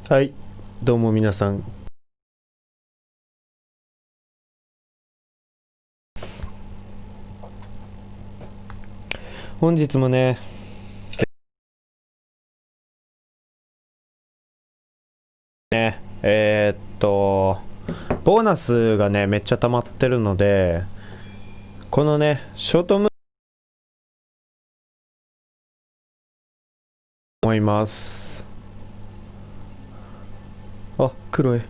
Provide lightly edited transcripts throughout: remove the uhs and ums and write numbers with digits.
はい、どうも皆さん。本日もね、ボーナスがね、めっちゃ溜まってるので、このね、ショートムービー思います。あ、黒い。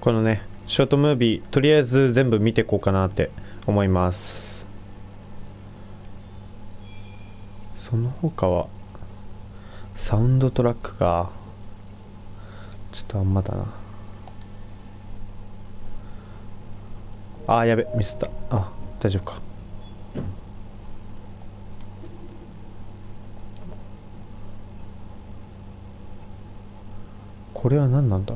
このね、ショートムービー、とりあえず全部見ていこうかなって思います。その他は、サウンドトラックか。ちょっとあんまだな。あー、やべ、ミスった。あ、大丈夫か。これは何なんだ。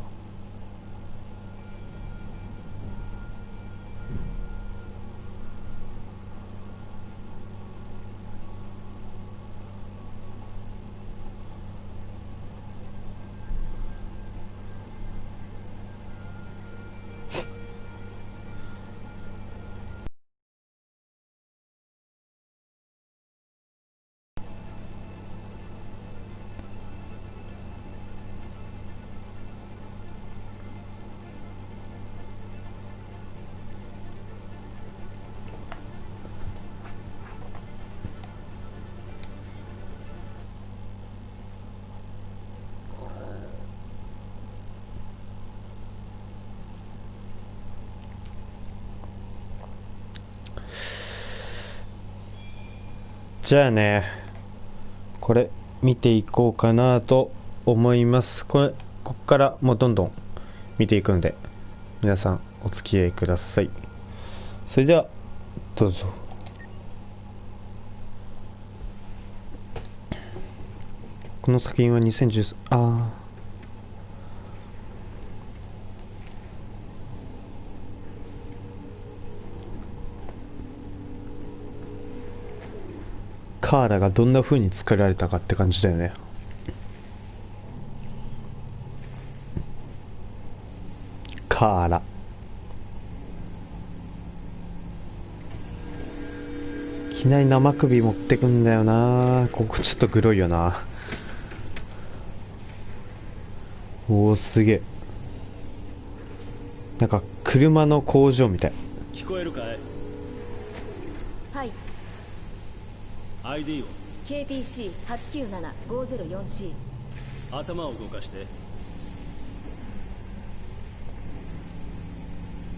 じゃあね、これ見ていこうかなと思います。こっからもうどんどん見ていくので、皆さんお付き合いください。それではどうぞ。この作品は2013、カーラがどんな風に作られたかって感じだよね。カーラ、いきなり生首持ってくんだよな。ここちょっとグロいよな。おお、すげえ。なんか車の工場みたい。聞こえるかい？はい。 ID を。 KPC897-504C。 頭を動かして。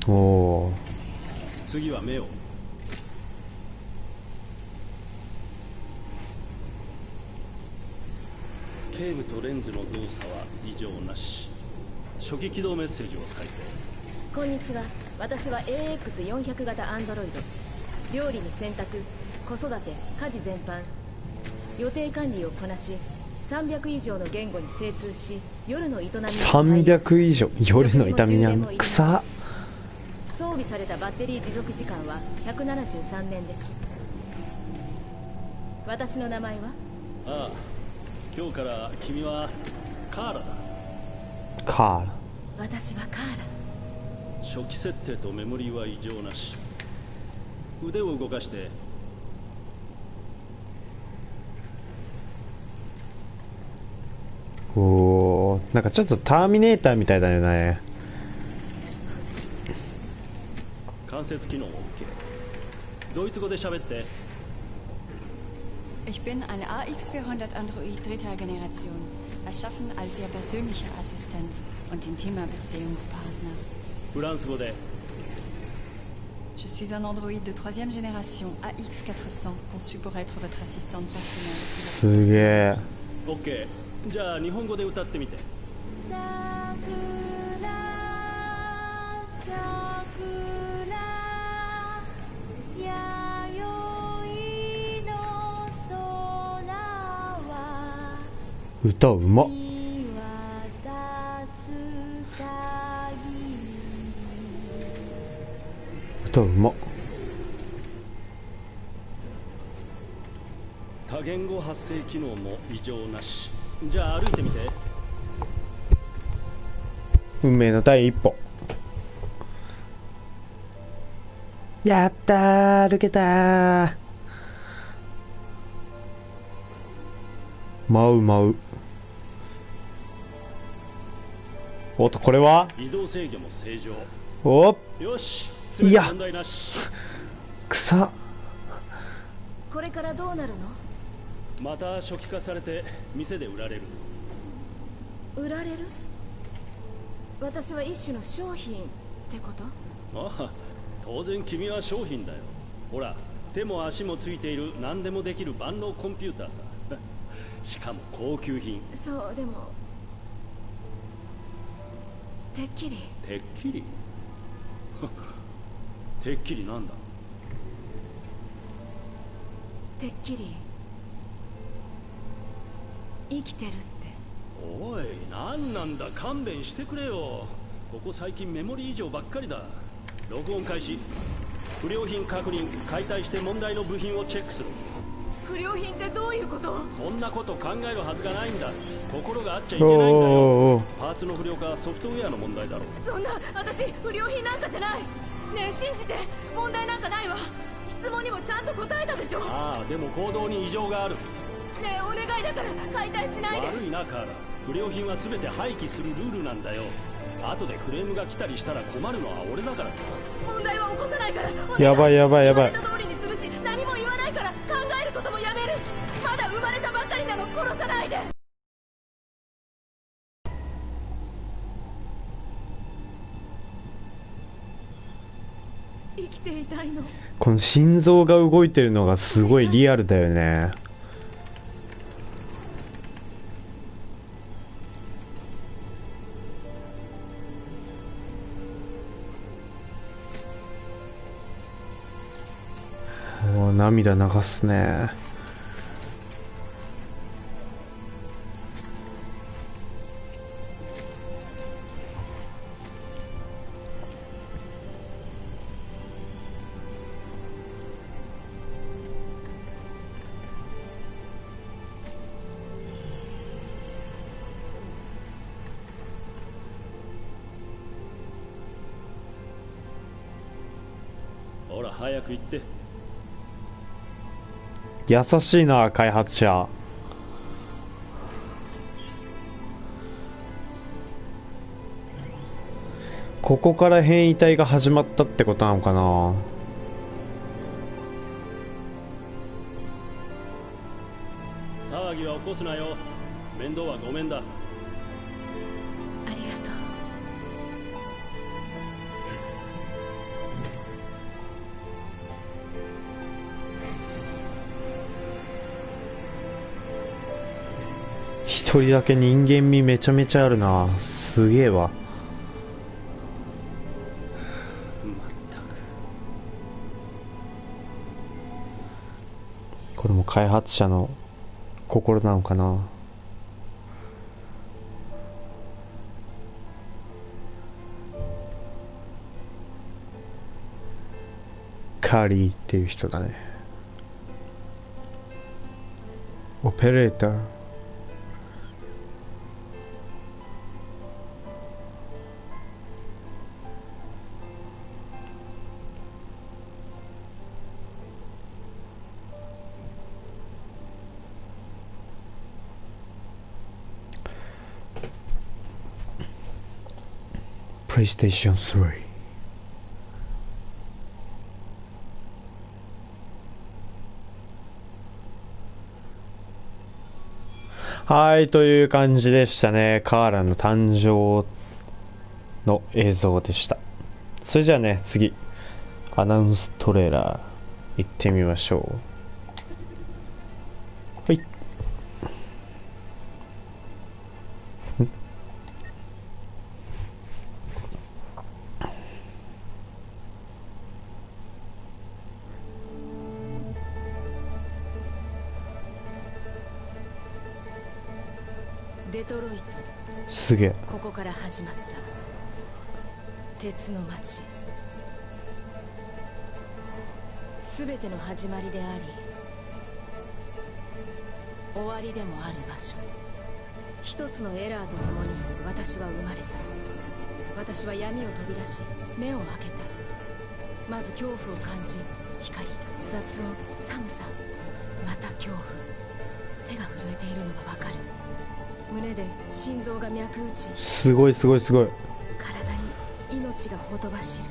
おお、次は目を。警部とレンズの動作は異常なし。初期起動メッセージを再生。こんにちは。私は AX400 型アンドロイド。料理に洗濯、子育て、家事全般、予定管理をこなし、300以上の言語に精通し、夜の営みに300以上、夜の痛みにゃん草。装備されたバッテリー持続時間は173年です。私の名前は？ああ、今日から君はカーラだ。カーラ、私はカーラ。初期設定とメモリーは異常なし。腕を動かして。おお、なんかちょっとターミネーターみたいだよね。関節機能を受け。ドイツ語で喋って。Ich bin ein AX400 Android dritter Generation, erschaffen als Ihr persönlicher Assistent und intimer Beziehungspartner. フランス語で。Je suis un android de troisième génération AX400, conçu pour être votre assistante personnelle. すげえ。オッケー。じゃあ日本語で歌ってみて。歌うまっ。歌うまっ。多言語発声機能も異常なし。じゃあ歩いてみて。運命の第一歩。やったー、歩けたー。舞う舞う。おっと、これは移動制御も正常。おっ、よし、全て問題なし。草。これからどうなるの？また初期化されて店で売られる。売られる？私は一種の商品ってこと？ああ、当然君は商品だよ。ほら、手も足もついている何でもできる万能コンピューターさ。しかも高級品。そう、でもてっきり。てっきりてっきりなんだ？てっきり生きてるって。おい、なんなんだ、勘弁してくれよ。ここ最近メモリー異常ばっかりだ。録音開始。不良品確認。解体して問題の部品をチェックする。不良品ってどういうこと？そんなこと考えるはずがないんだ。心があっちゃいけないんだよ。パーツの不良かソフトウェアの問題だろう。そんな、私不良品なんかじゃない。ねえ、信じて。問題なんかないわ。質問にもちゃんと答えたでしょ。ああ、でも行動に異常がある。ねえ、お願いだから解体しないで。悪いな、カーラ。不良品は全て廃棄するルールなんだよ。後でクレームが来たりしたら困るのは俺だから。問題は起こさないから。やばいやばいやばい。言われた通りにするし、何も言わないから考えることもやめる。まだ生まれたばかりなの。殺さないで。生きていたいの。この心臓が動いてるのがすごいリアルだよね。もう涙流すね。ほら早く行って。優しいな、開発者。ここから変異体が始まったってことなのかな。騒ぎは起こすなよ。面倒はごめんだ。ありがとう。一人だけ人間味めちゃめちゃあるな。すげえわ。まったく。これも開発者の心なのかな。カリーっていう人だね。オペレーター。PlayStation 3。はい、という感じでしたね。カーラの誕生の映像でした。それじゃあね、次、アナウンストレーラー行ってみましょう。はい。デトロイト。すげえ。ここから始まった鉄の街。すべての始まりであり終わりでもある場所。一つのエラーとともに私は生まれた。私は闇を飛び出し目を開けた。まず恐怖を感じ、光、雑音、寒さ、また恐怖。手が震えているのがわかる。胸で心臓が脈打ち、すごいすごいすごい。体に命がほとばしる。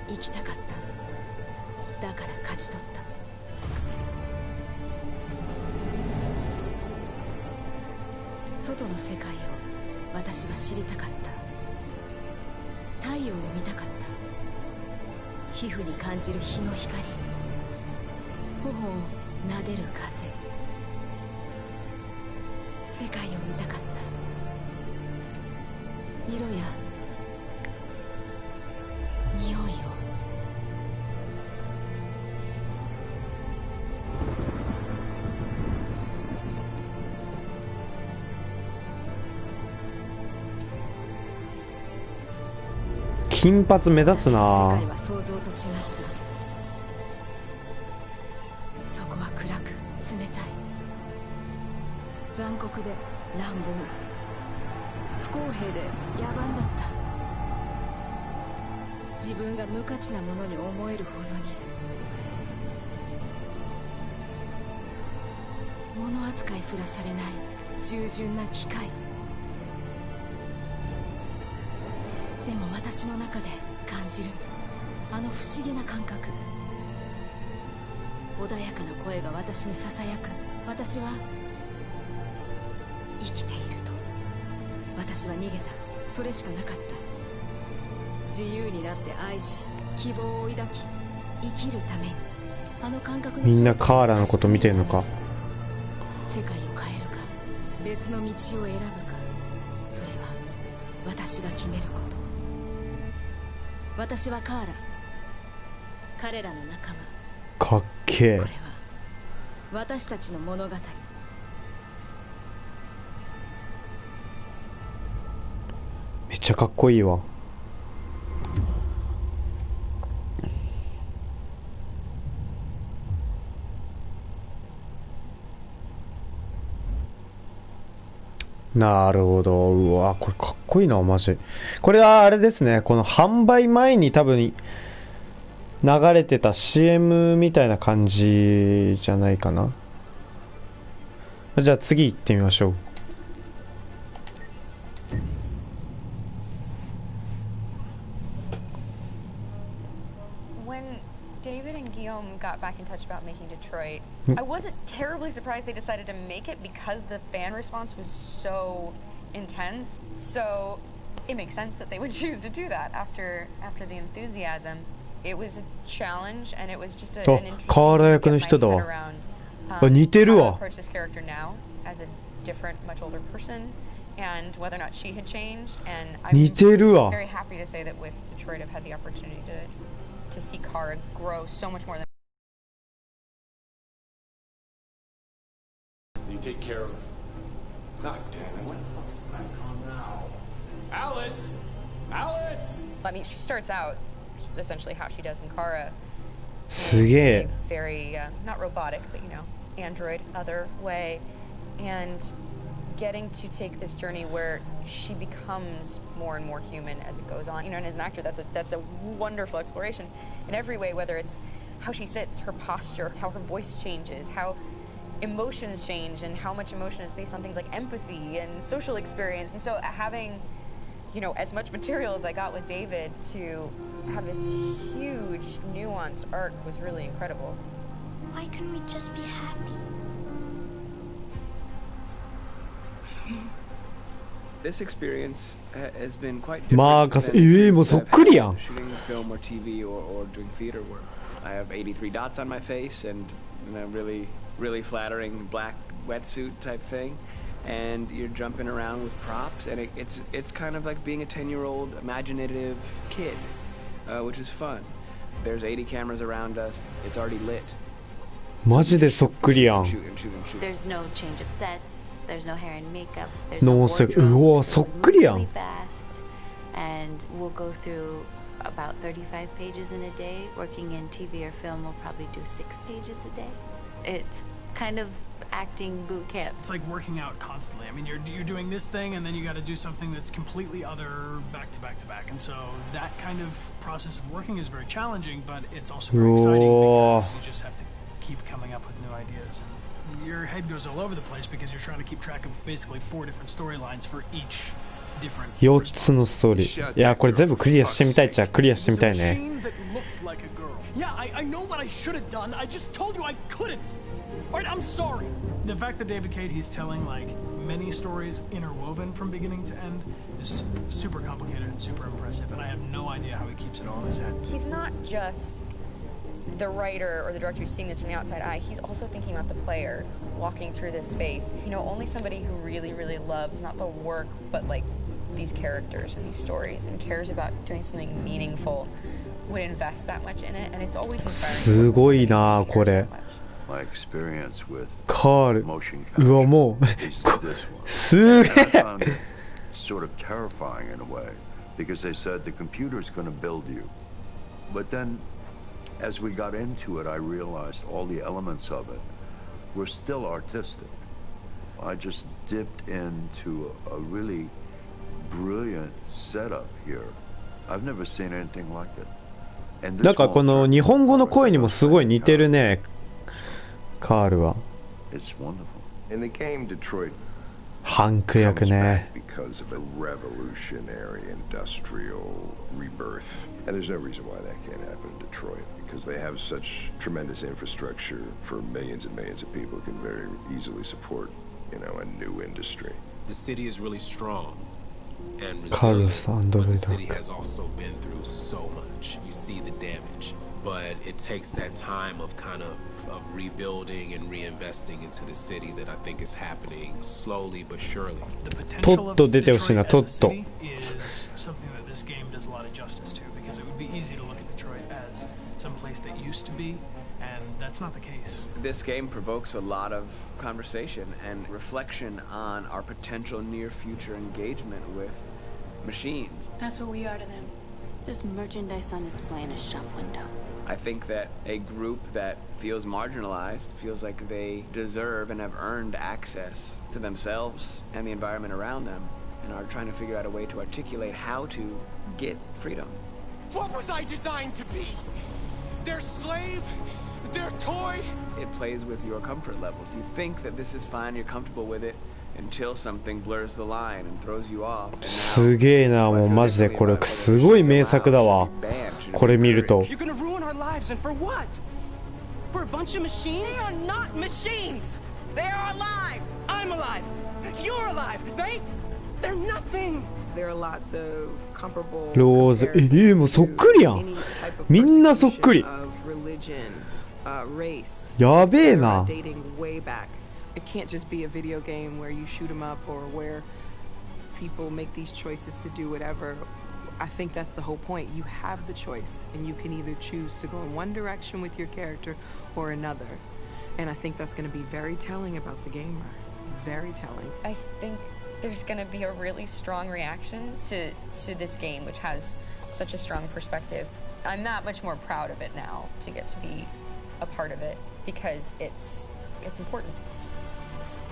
生きたかった。だから勝ち取った。外の世界を私は知りたかった。太陽を見たかった。皮膚に感じる日の光、頬を撫でる風。世界を見たかった。色や匂いを。金髪目立つな。世界は想像と違った。そこは暗く冷たい。残酷で乱暴、不公平で野蛮だった。自分が無価値なものに思えるほどに。物扱いすらされない従順な機械。でも私の中で感じるあの不思議な感覚。穏やかな声が私にささやく。私は生きていると。私は逃げた。それしかなかった。自由になって愛し、希望を抱き、生きるために。あの感覚のみんなカーラのこと見てるのか。世界を変えるか、別の道を選ぶか、それは私が決めること。私はカーラ、彼らの仲間。かっけえ。これは私たちの物語。めっちゃかっこいいわ。なるほど。うわ、これかっこいいな、マジ。これはあれですね、この販売前に多分流れてた CM みたいな感じじゃないかな。じゃあ次行ってみましょう。When David and Guillaume got back in touch about making Detroit, I wasn't terribly surprised they decided to make it because the fan response was so intense. So it makes sense that they would choose to do that after the enthusiasm. It was a challenge, and it was just an interesting thing to get my head around. 似てるわ。 How to approach this character now as a different, much older person, and whether or not she had changed. And I'm 似てるわ。 very happy to say that with Detroit, I've had the opportunity to see Kara grow so much more than. You take care of. God damn it! Where the fuck's the line gone now? Alice, Alice. I mean, she starts out essentially how she does in Kara. すげえ。 Very not robotic, but you know, android other way, and getting to take this journey where she becomes more and more human as it goes on. You know, and as an actor, that's a wonderful exploration in every way. Whether it's how she sits, her posture, how her voice changes, how emotions change, and how much emotion is based on things like empathy and social experience. And so having, you know, as much material as I got with David to have this huge nuanced arc was really incredible. Why couldn't we just be happy? This experience has been quite Ma, different. もうそっくりやん。 Shooting film or TV or doing theater work. I have 83 dots on my face and a really flattering black wetsuit type thing. And you're jumping around with props, and it's kind of like being a 10-year-old imaginative kid, which is fun. There's 80 cameras around us. It's already lit. マジでそっくりやん。 There's no change of sets. There's no hair and makeup. There's No no se- wardrobe. うわ、そっくりやん。 Really fast, and we'll go through about 35 pages in a day. Working in TV or film, we'll probably do 6 pages a day. It's kind of acting boot camp. It's like working out constantly. I mean, you're doing this thing, and then you got to do something that's completely other, back to back to back. And so that kind of process of working is very challenging, but it's also very exciting because you just have to keep coming up with new ideas. And your head goes all over the place because you're trying to keep track of basically 4 different storylines for each different. 4つのストーリー。いや、これ全部クリアしてみたいっちゃクリアしてみたいね。Yeah, I know what I should have done. I just told you I couldn't. All right, I'm sorry. The fact that David Cage, he's telling like many stories interwoven from beginning to end is super complicated and super impressive, and I have no idea how he keeps it all in his head. He's not just the writer or the director who's seeing this from the outside eye. He's also thinking about the player walking through this space. You know, only somebody who really, really loves not the work, but like these characters and these stories and cares about doing something meaningful would invest that much in it, and it's always inspiring. すごいなこれ。My experience with カール。 motion うわもう is this one. すげ I え。 found it sort of terrifying in a way because they said the computer's going to build you. But then as we got into it, I realized all the elements of it were still artistic. I just dipped into a really brilliant setup here. I've never seen anything like it. なんかこの日本語の声にもすごい似てるね、カールは。It's wonderful. In the game, Detroit ハンク役ね。 because of a revolutionary industrial rebirth. And there's no reason why that can't happen in Detroit because they have such tremendous infrastructure for millions and millions of people who can very easily support, you know, a new industry. The city is really strong and Carlos resilient, but the city Android. has also been through so much. You see the damage, but it takes that time of kind of rebuilding and reinvesting into the city that I think is happening slowly but surely. The potential of トット出てほしいな、 Detroit ト as a ット。 city is something that this game does a lot of justice to because it would be easy to look at Detroit as some place that used to be, and that's not the case. This game provokes a lot of conversation and reflection on our potential near future engagement with machines. That's what we are to them. There's merchandise on display in a shop window. I think that a group that feels marginalized, feels like they deserve and have earned access to themselves and the environment around them, and are trying to figure out a way to articulate how to get freedom. What was I designed to be? Their slave? Their toy? It plays with your comfort levels. You think that this is fine, you're comfortable with it, until something blurs the line and throws you off. すげえな、もうマジでこれすごい名作だわ。これ見ると。 You're gonna ruin our lives, and for what? For a bunch of machines? They are not machines! They are alive! I'm alive! You're alive! They're nothing! There are lots of comparable ローズ、もうそっくりやん。みんなそっくり。 of religion, race. やべえな。 Dating way back. It can't just be a video game where you shoot 'em up or where people make these choices to do whatever. I think that's the whole point. You have the choice, and you can either choose to go in one direction with your character or another. And I think that's going to be very telling about the gamer. Very telling. I think there's going to be a really strong reaction to this game, which has such a strong perspective. I'm that much more proud of it now to get to be a part of it because it's important.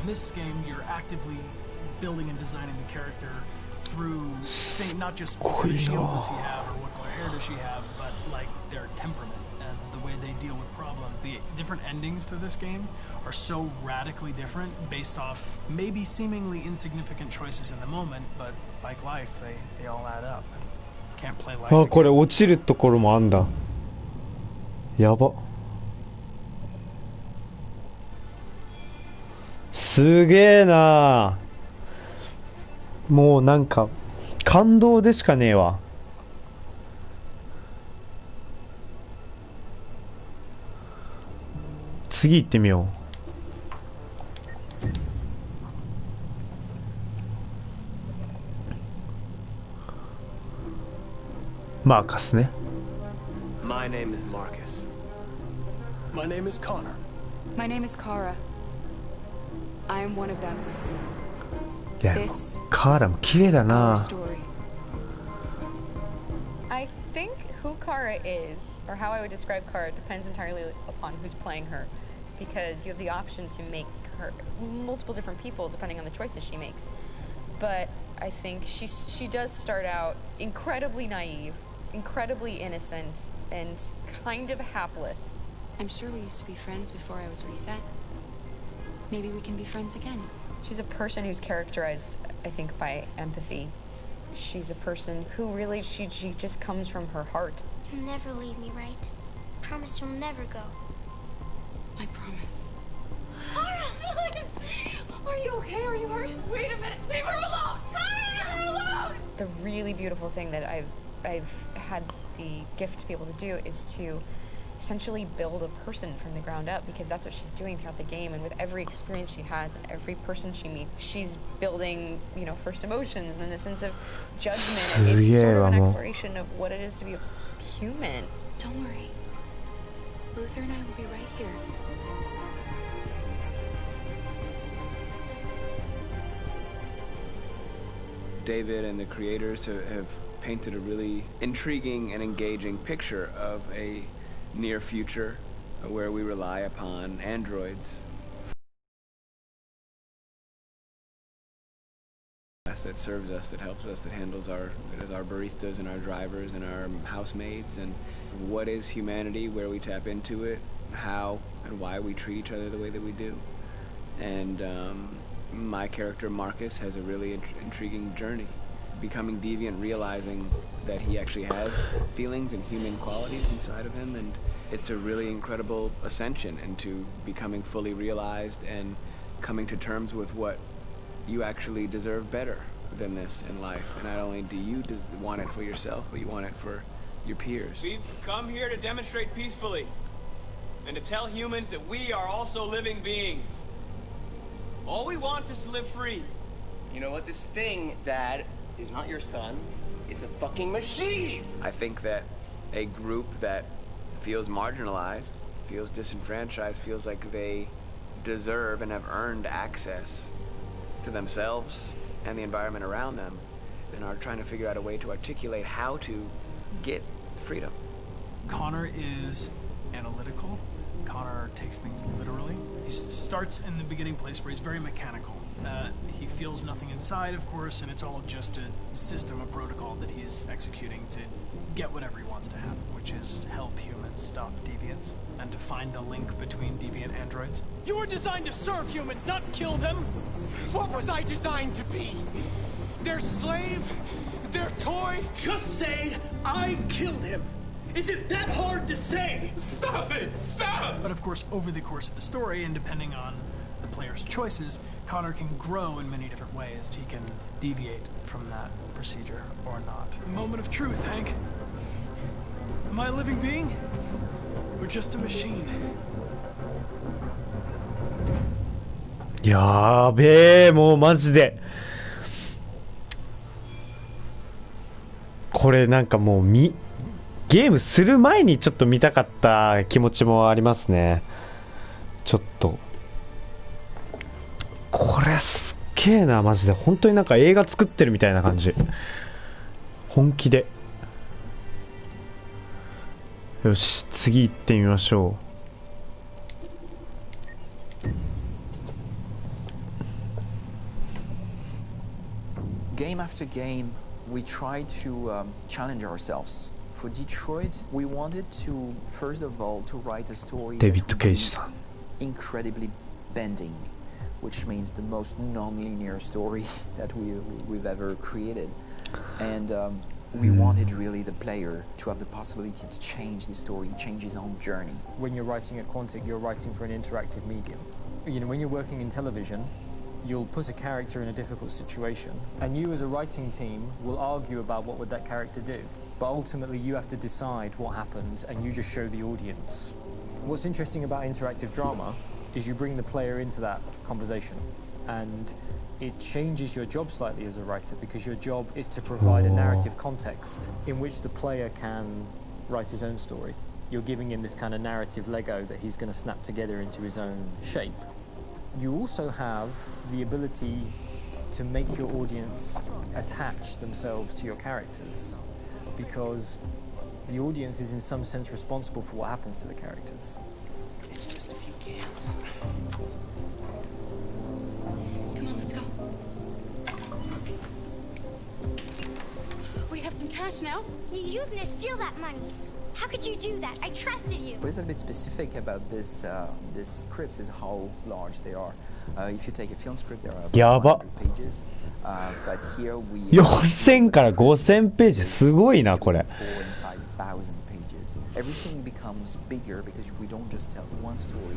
In this game, you're actively building and designing the character through not just what kind of shield does he have or what color hair does she have, but like their temperament and the way they deal with problems. The different endings to this game are so radically different based off maybe seemingly insignificant choices in the moment, but like life, they all add up. Can't play life. あ、これ落ちるところもあんだ。やば。すげえな。もうなんか感動でしかねえわ。次行ってみよう。マーカスね。My name is Marcus. My name is Connor. My name is Kara. I am one of them. いや、カーラも綺麗だな。 I think who Kara is, or how I would describe Kara, depends entirely upon who's playing her. because you have the option to make her multiple different people depending on the choices she makes. But I think she does start out incredibly naive, incredibly innocent, and kind of hapless. I'm sure we used to be friends before I was reset. Maybe we can be friends again. She's a person who's characterized, I think, by empathy. She's a person who really, she just comes from her heart. You'll never leave me, right? Promise you'll never go. I promise. Kara! Are you okay? Are you hurt? Wait a minute! Leave her alone! Kara! Leave her alone! The really beautiful thing that I've had the gift to be able to do is to essentially build a person from the ground up, because that's what she's doing throughout the game. And with every experience she has and every person she meets, she's building, you know, first emotions and then the sense of judgment. It's sort of an exploration of what it is to be a human. Don't worry. Luther and I will be right here. David and the creators have painted a really intriguing and engaging picture of a near future where we rely upon androids that serves us, that helps us, that handles our baristas and our drivers and our housemaids. And what is humanity, where we tap into it, how and why we treat each other the way that we do. And my character Marcus has a really intriguing journey, becoming deviant, realizing that he actually has feelings and human qualities inside of him, and it's a really incredible ascension into becoming fully realized and coming to terms with what you actually deserve better than this in life. And not only do you want it for yourself, but you want it for your peers. We've come here to demonstrate peacefully and to tell humans that we are also living beings. All we want is to live free. You know what? This thing, Dad, is not your son. It's a fucking machine! I think that a group that feels marginalized, feels disenfranchised, feels like they deserve and have earned access to themselves and the environment around them, and are trying to figure out a way to articulate how to get freedom. Connor is analytical. Connor takes things literally. He starts in the beginning place where he's very mechanical. He feels nothing inside, of course, and it's all just a system, a protocol that he's executing to get whatever he wants to happen, which is help humans stop deviants and to find the link between deviant androids. You were designed to serve humans, not kill them. What was I designed to be? Their slave? Their toy? Just say, I killed him. Is it that hard to say? Stop it! Stop! But of course, over the course of the story, and depending on the player's choices, Connor can grow in many different ways. He can deviate from that procedure or not. Moment of truth, Hank. Am I a living being? Or just a machine? やべえ、もうマジでこれなんかもうゲームする前にちょっと見たかった気持ちもありますね。ちょっとこれすっげえな、マジで本当になんか映画作ってるみたいな感じ、本気で。よし、次行ってみましょう。Game after game, we try to challenge ourselves. For Detroit, we wanted to, first of all, to write a story that would be incredibly bending, which means the most non-linear story that we've ever created. And we wanted really the player to have the possibility to change the story, change his own journey. When you're writing at Quantic, you're writing for an interactive medium. You know, when you're working in television, you'll put a character in a difficult situation, and you as a writing team will argue about what would that character do. But ultimately you have to decide what happens, and you just show the audience. What's interesting about interactive drama is you bring the player into that conversation, and it changes your job slightly as a writer, because your job is to provide a narrative context in which the player can write his own story. You're giving him this kind of narrative Lego that he's going to snap together into his own shape. You also have the ability to make your audience attach themselves to your characters, because the audience is in some sense responsible for what happens to the characters. It's just a few Come on, let's go. We have some cash now. You used me to steal that money. How could you do that? I trusted you. What is a bit specific about this scripts is how large they are. If you take a film script, there are about 100 pages. But here we 4000から5000ページすごいなこれ。 4,000 and 5,000 pages. Everything becomes bigger because we don't just tell one story,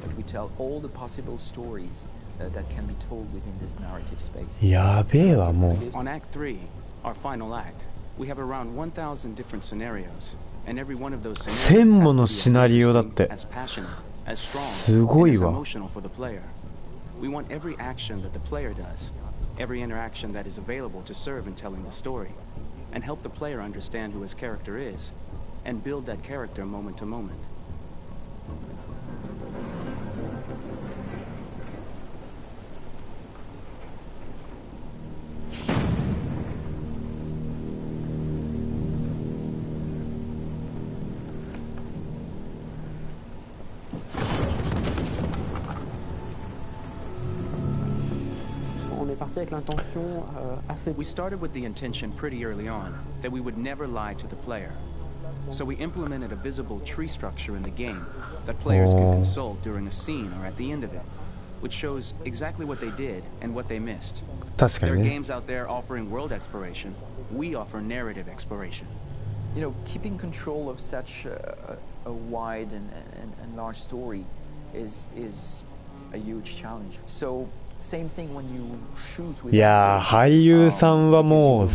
but we tell all the possible stories that can be told within this narrative space. やべえわもう。 On Act 3, our final act, we have around 1,000 different scenarios, and every one of those scenarios 1000ものシナリオだって。 as passionate, as strong, すごい and as わ。 emotional for the player. We want every action that the player does, every interaction that is available to serve in telling the story, and help the player understand who his character is, and build that character moment to moment. 'On est parti avec l'intention assez. We started with the intention pretty early on that we would never lie to the player. So we implemented a visible tree structure in the game that players can consult during a scene or at the end of it, which shows exactly what they did and what they missed. 確か There に are ね。 games out there offering world exploration. We offer narrative exploration. You know, keeping control of such a wide and large story is a huge challenge. So same thing when you shoot with いやー俳優さんはもう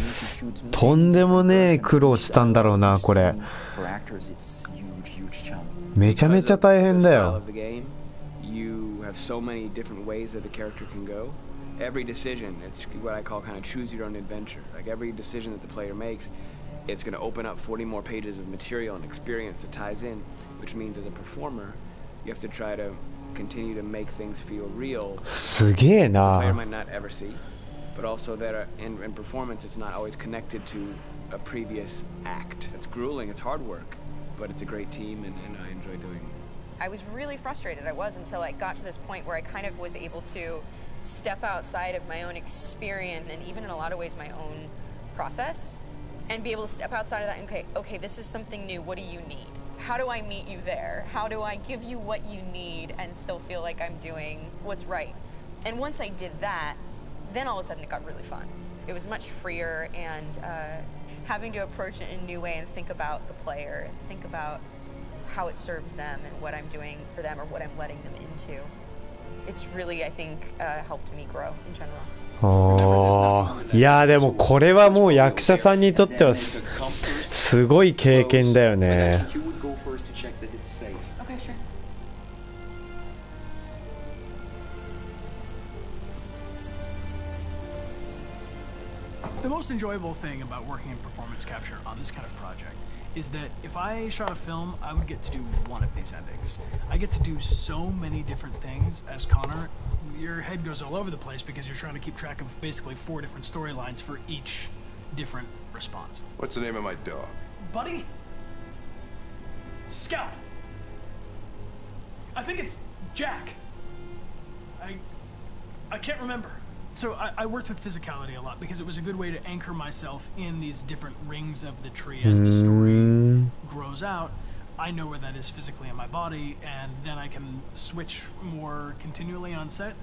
とんでもねえ苦労したんだろうなこれ。 for actors it's huge challenge. めちゃめちゃ大変だ Style よ of the game, you have so many different ways that the character can go. Every decision, it's what I call kind of choose your own adventure. Like every decision that the player makes, it's going to open up 40 more pages of material and experience that ties in, which means as a performer, you have to try to continue to make things feel real. すげえ The player な。 might not ever see, but also that in performance, it's not always connected to a previous act. It's grueling, it's hard work, but it's a great team, and I enjoy doing it. I was really frustrated. I was until I got to this point where I kind of was able to step outside of my own experience and even in a lot of ways my own process and be able to step outside of that and okay, this is something new. What do you need? How do I meet you there? How do I give you what you need and still feel like I'm doing what's right? And once I did that, then all of a sudden it got really fun. It was much freer and having to approach it in a new way and think about the player and think about how it serves them and what I'm doing for them or what I'm letting them into. It's really, I think, helped me grow in general. おーいやーでもこれはもう役者さんにとってはすごい経験だよね。 Okay, sure. The most enjoyable thing about working in performance capture on this kind of project is that if I shot a film, I would get to do one of these endings. I get to do so many different things as Connor. Your head goes all over the place because you're trying to keep track of basically 4 different storylines for each different response. What's the name of my dog? Buddy? Scout. I think it's Jack. I can't remember. So I worked with physicality a lot because it was a good way to anchor myself in these different rings of the tree as the story grows out. I know where that is physically in my body, and then I can switch more continually on set,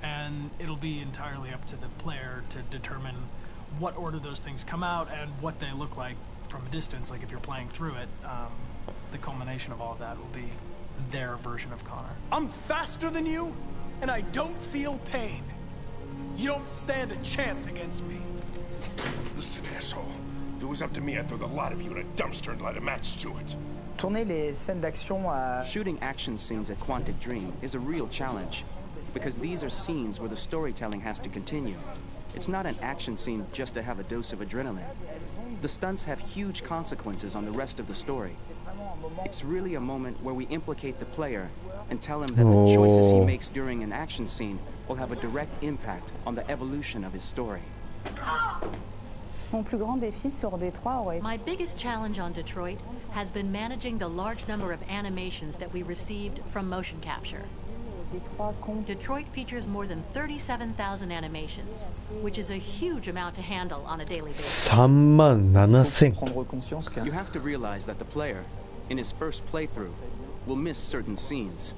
and it'll be entirely up to the player to determine what order those things come out and what they look like from a distance. Like if you're playing through it, the culmination of all of that will be their version of Connor. I'm faster than you, and I don't feel pain. You don't stand a chance against me. Listen, asshole. If it was up to me, I'd throw the lot of you in a dumpster and light a match to it. Shooting action scenes at Quantic Dream is a real challenge because these are scenes where the storytelling has to continue. It's not an action scene just to have a dose of adrenaline. The stunts have huge consequences on the rest of the story. It's really a moment where we implicate the player and tell him that the choices he makes during an action scene will have a direct impact on the evolution of his story. Mon plus grand défi sur Détroit aurait... My biggest challenge on Detroit has been managing the large number of animations that we received from motion capture. Detroit features more than 37,000 animations, which is a huge amount to handle on a daily basis. 37,000. You have to realize that the player, in his first playthrough, will miss certain scenes.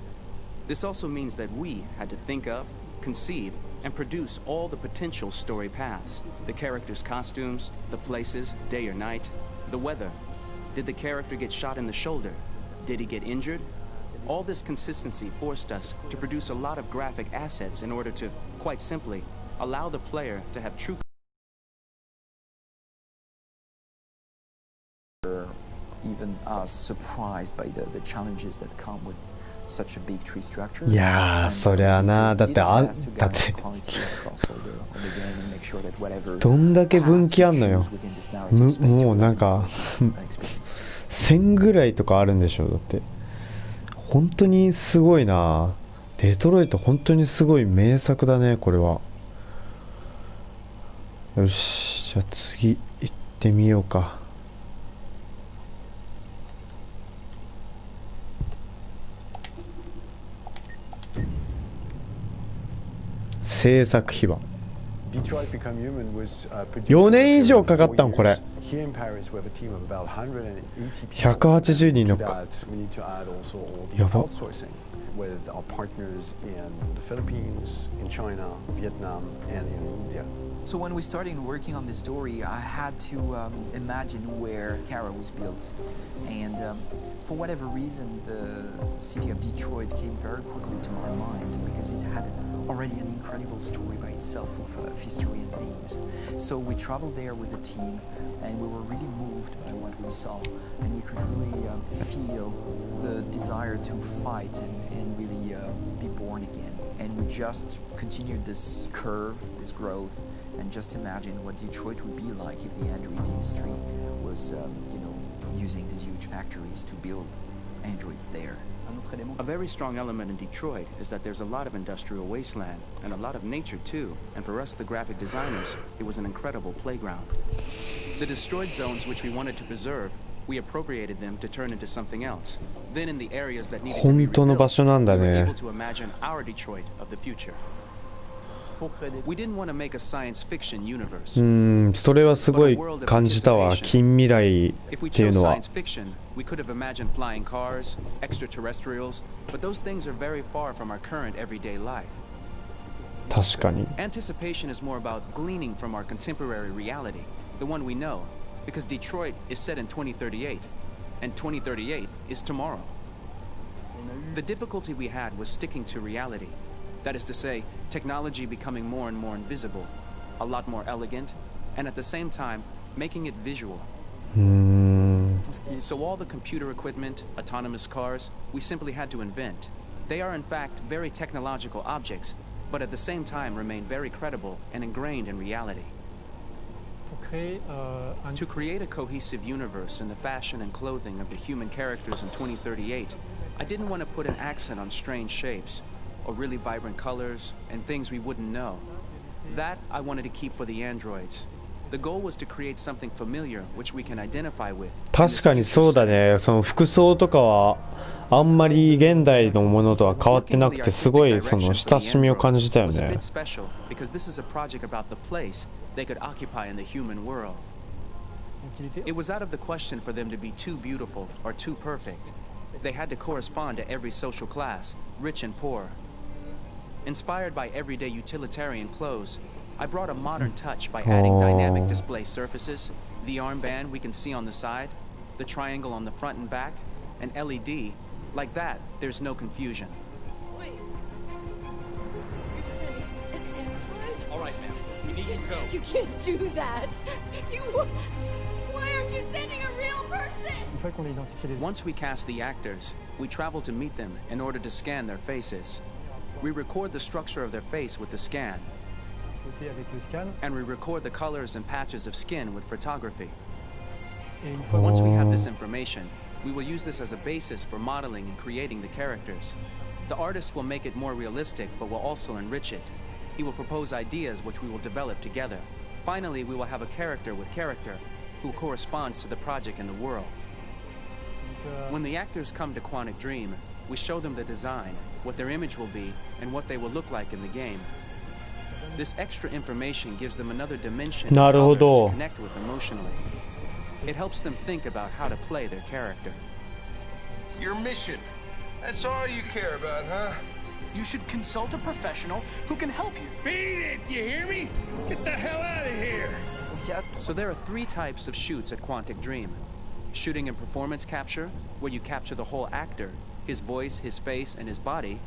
This also means that we had to think of, conceive, and produce all the potential story paths. The characters' costumes, the places, day or night, the weather. Did the character get shot in the shoulder? Did he get injured? All this consistency forced us to produce a lot of graphic assets in order to, quite simply, allow the player to have true... Even surprised by the challenges that come with such a big tree structure. いやー、そりゃな、だってどんだけ分岐あんのよ。もうなんか1000ぐらいとかあるんでしょ。だって本当にすごいな。デトロイト本当にすごい名作だね、これは。よし、じゃあ次行ってみようか。制作費は4年以上かかったんこれ。180人のか。やば。with our partners in the Philippines, in China, Vietnam, and in India. So when we started working on this story, I had to imagine where Kara was built. And for whatever reason, the city of Detroit came very quickly to my mind because it had already an incredible story by itself of history and themes. So we traveled there with the team, and we were really moved by what we saw, and we could really feel the desire to fight and really be born again. And we just continued this curve, this growth, and just imagine what Detroit would be like if the Android industry was, using these huge factories to build androids there. A very strong element in Detroit is that there's a lot of industrial wasteland and a lot of nature too, and for us the graphic designers, it was an incredible playground. The destroyed zones which we wanted to preserve, we appropriated them to turn into something else. Then in the areas that needed to be rebuilt, we were able to imagine our Detroit of the future. We didn't want to make a science fiction universe. それはすごい感じたわ。近未来っていうのは。 If we chose science fiction, we could have imagined flying cars, extraterrestrials, but those things are very far from our current everyday life. 確かに。 Anticipation is more about gleaning from our contemporary reality, the one we know, because Detroit is set in 2038, and 2038 is tomorrow. The difficulty we had was sticking to reality. That is to say, technology becoming more and more invisible, a lot more elegant, and at the same time, making it visual. So all the computer equipment, autonomous cars, we simply had to invent. They are in fact very technological objects, but at the same time remain very credible and ingrained in reality. To create a cohesive universe in the fashion and clothing of the human characters in 2038, I didn't want to put an accent on strange shapes, or really vibrant colors, and things we wouldn't know. That I wanted to keep for the androids. The goal was to create something familiar which we can identify with. 確かにそうだね。その服装とかはあんまり現代のものとは変わってなくて、すごいその親しみを感じたよね。Because this is a project about the place they could occupy in the human world. It was out of the question for them to be too beautiful or too perfect. They had to correspond to every social class, rich and poor. Inspired by everyday utilitarian clothes, I brought a modern touch by adding dynamic display surfaces, the armband we can see on the side, the triangle on the front and back, an LED. Like that, there's no confusion. Wait. You're sending an android? All right, ma'am. We need to go. You can't do that. Why aren't you sending a real person? Once we cast the actors, we travel to meet them in order to scan their faces. We record the structure of their face with the scan. And we record the colors and patches of skin with photography. Once we have this information, we will use this as a basis for modeling and creating the characters. The artist will make it more realistic, but will also enrich it. He will propose ideas which we will develop together. Finally, we will have a character with character who corresponds to the project and the world. When the actors come to Quantic Dream, we show them the design, what their image will be, and what they will look like in the game. This extra information gives them another dimension to connect with emotionally. It helps them think about how to play their character. Your mission. That's all you care about, huh? You should consult a professional who can help you. Beat it, you hear me? Get the hell out of here! So there are 3 types of shoots at Quantic Dream. Shooting and performance capture, where you capture the whole actor, his voice, his face, and his body.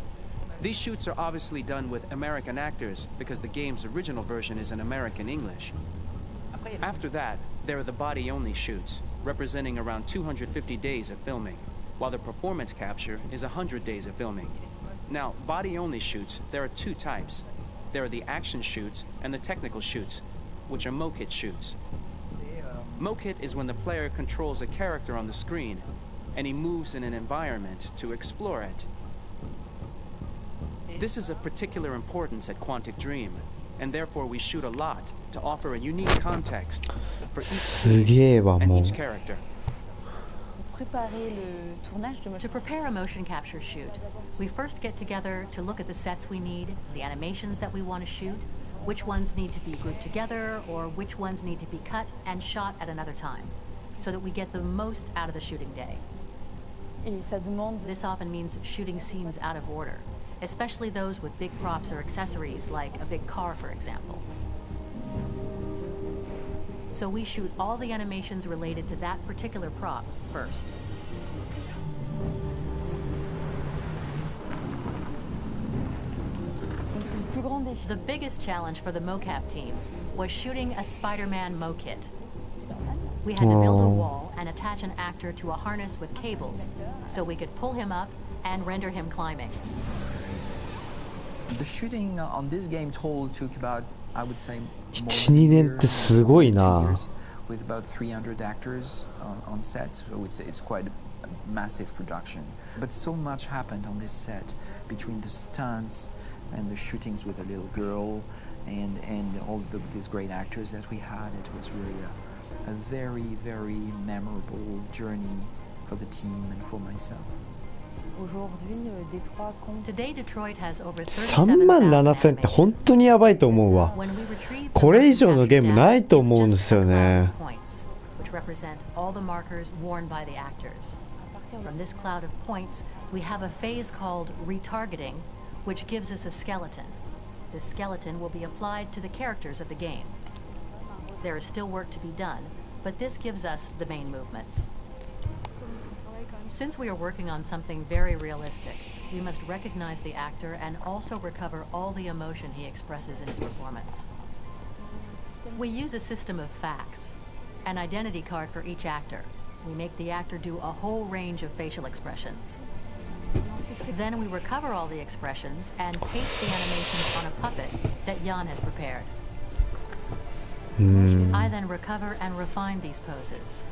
These shoots are obviously done with American actors because the game's original version is in American English. After that, there are the body-only shoots, representing around 250 days of filming, while the performance capture is 100 days of filming. Now, body-only shoots, there are 2 types. There are the action shoots and the technical shoots, which are mokit shoots. Mokit is when the player controls a character on the screen, and he moves in an environment to explore it. This is of particular importance at Quantic Dream, and therefore we shoot a lot to offer a unique context for each scene and each character. To prepare a motion capture shoot, we first get together to look at the sets we need, the animations that we want to shoot, which ones need to be grouped together, or which ones need to be cut and shot at another time, so that we get the most out of the shooting day. This often means shooting scenes out of order, especially those with big props or accessories, like a big car, for example. So we shoot all the animations related to that particular prop first. The biggest challenge for the mocap team was shooting a Spider-Man mokit. We had to build a wall and attach an actor to a harness with cables so we could pull him up and render him climbing. The shooting on this game took about, I would say, more 1-2 年ってすごいな。 with about 300 actors on set, so it's quite a massive production. But so much happened on this set between the stunts and the shootings with a little girl and all these great actors that we had. It was really a very, very memorable journey for the team and for myself. Today, Detroit has over 37,000って本当にやばいと思うわ。これ以上のゲームないと思うんですよね。 which represent all the markers worn by the actors. From this cloud of points, we have a phase called Retargeting, which gives us a skeleton. This skeleton will be applied to the characters of the game. There is still work to be done, but this gives us the main movements. Since we are working on something very realistic, we must recognize the actor and also recover all the emotion he expresses in his performance. We use a system of facts, an identity card for each actor. We make the actor do a whole range of facial expressions. Then we recover all the expressions and paste the animations on a puppet that Jan has prepared. I then recover and refine these poses.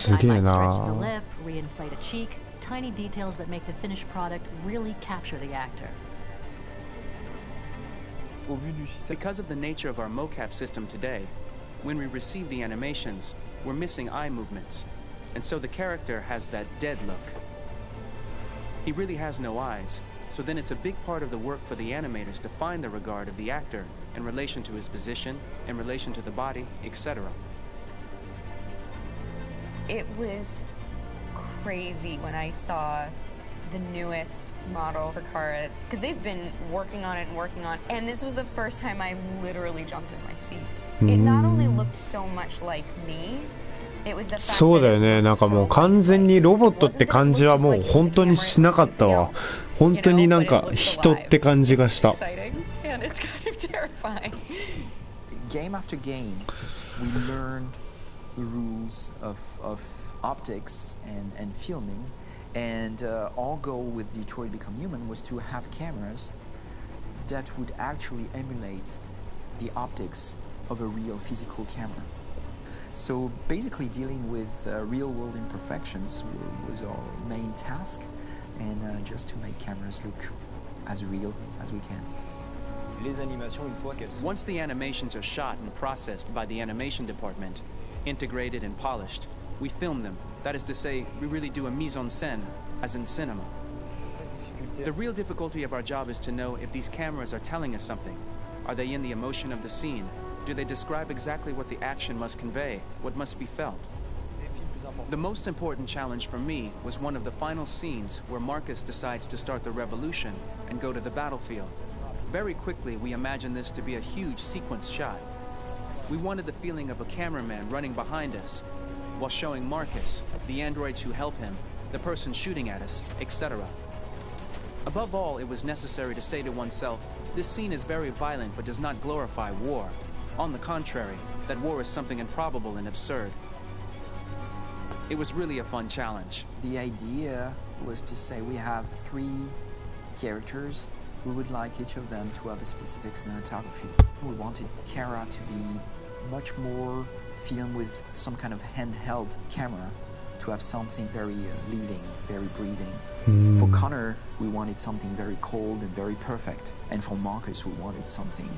I might stretch the lip, reinflate a cheek, tiny details that make the finished product really capture the actor. Because of the nature of our mocap system today, when we receive the animations, we're missing eye movements, and so the character has that dead look. He really has no eyes, so then it's a big part of the work for the animators to find the regard of the actor in relation to his position, in relation to the body, etc. It was crazy when I saw the newest model for Kara, because they've been working on it, and this was the first time I literally jumped in my seat. It not only looked so much like me, it was the fact そうだよね。なんかもう完全にロボットって感じはもう本当にしなかったわ。本当になんか人って感じがした。 and it's kind of terrifying. Game after game, we learned the rules of optics and filming, and our goal with Detroit Become Human was to have cameras that would actually emulate the optics of a real physical camera. So basically dealing with real-world imperfections was our main task, and just to make cameras look as real as we can. les animations, une fois qu'elles sont... Once the animations are shot and processed by the animation department, integrated and polished, we film them. That is to say, we really do a mise en scène, as in cinema. The real difficulty of our job is to know if these cameras are telling us something. Are they in the emotion of the scene? Do they describe exactly what the action must convey, what must be felt? The most important challenge for me was one of the final scenes where Marcus decides to start the revolution and go to the battlefield. Very quickly, we imagined this to be a huge sequence shot. We wanted the feeling of a cameraman running behind us, while showing Marcus, the androids who help him, the person shooting at us, etc. Above all, it was necessary to say to oneself, this scene is very violent but does not glorify war. On the contrary, that war is something improbable and absurd. It was really a fun challenge. The idea was to say we have 3 characters. We would like each of them to have a specific cinematography. We wanted Kara to be much more filmed with some kind of handheld camera, to have something very living, very breathing. For Connor, we wanted something very cold and very perfect. And for Marcus, we wanted something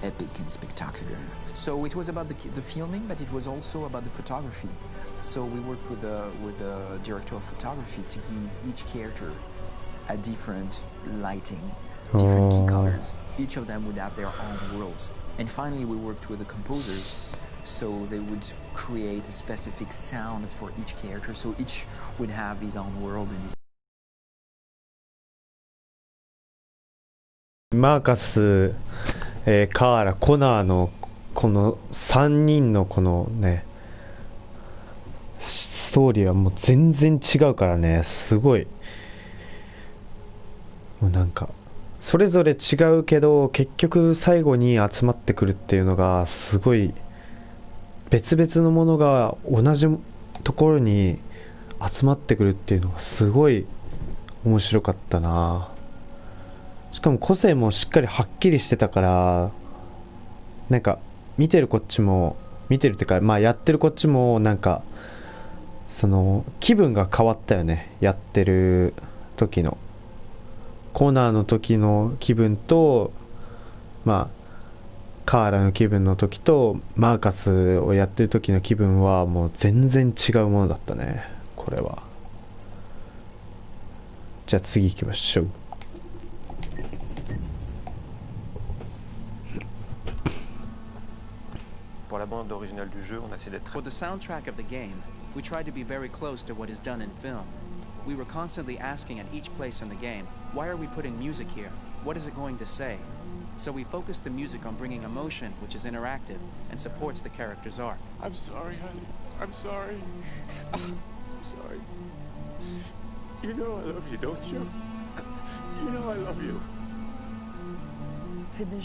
epic and spectacular. So it was about the filming, but it was also about the photography. So we worked with a director of photography to give each character a different lighting, different key colors. Each of them would have their own worlds. And finally, we worked with the composers, so they would create a specific sound for each character, so each would have his own world and his... マーカス、カーラ、コナーのこの3人のこのねストーリーはもう全然違うからね、すごいもうなんかそれぞれ違うけど結局最後に集まってくるっていうのがすごい別々のものが同じところに集まってくるっていうのがすごい面白かったな。しかも個性もしっかりはっきりしてたから、なんか見てるこっちも見てるっていうか、まあやってるこっちもなんかその気分が変わったよね。やってる時のコーナーの時の気分と、まあカーラの気分の時とマーカスをやってる時の気分はもう全然違うものだったね、これは。じゃあ次行きましょう。Pour la bande originale du jeu, on a essayé d'être... For the soundtrack of the game, we tried to be very close to what is done in film. We were constantly asking at each place in the game, why are we putting music here? What is it going to say? So we focused the music on bringing emotion, which is interactive, and supports the character's arc. I'm sorry, honey. I'm sorry. I'm sorry. You know I love you, don't you? You know I love you.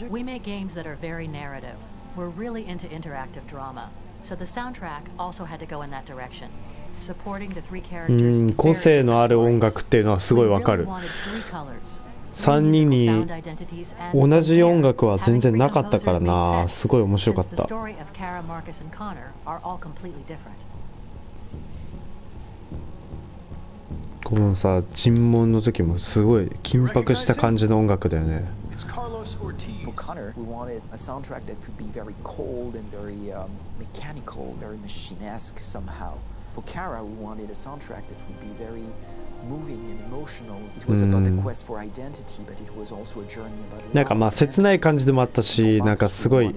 We make games that are very narrative. We're really into interactive drama, so the soundtrack also had to go in that direction, supporting the 3 characters. 個性のある音楽っていうのはすごいわかる。3人に同じ音楽は全然なかったからな、すごい面白かった。このさ、尋問の時もすごい緊迫した感じの音楽だよね。For Connor, we wanted a soundtrack that could be very cold and very mechanical, very machine-esque somehow. For Kara, we wanted a soundtrack that would be very moving and emotional. It was about the quest for identity, but it was also a journey about love. なんかまあ切ない感じでもあったし、なんかすごい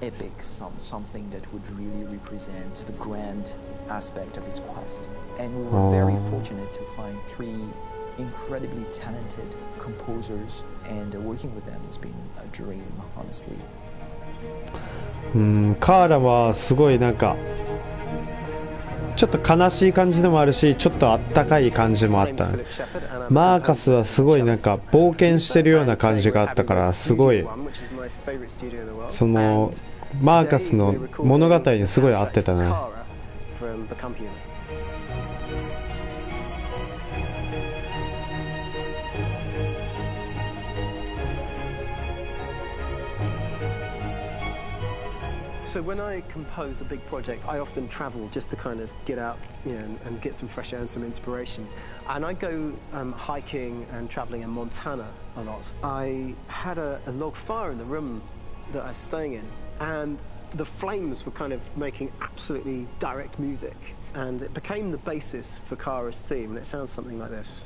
epic, something that would really represent the grand aspect of his quest. And we were very fortunate to find 3 incredibly talented composers, and working with them has been a dream, honestly. カーラはすごいなんかちょっと悲しい感じでもあるし、ちょっとあったかい感じもあったね。マーカスはすごいなんか冒険してるような感じがあったから、すごいそのマーカスの物語にすごい合ってたね。So when I compose a big project, I often travel just to kind of get out, and get some fresh air and some inspiration. And I go hiking and traveling in Montana a lot. I had a log fire in the room that I was staying in, and the flames were kind of making absolutely direct music, and it became the basis for Kara's theme, and it sounds something like this.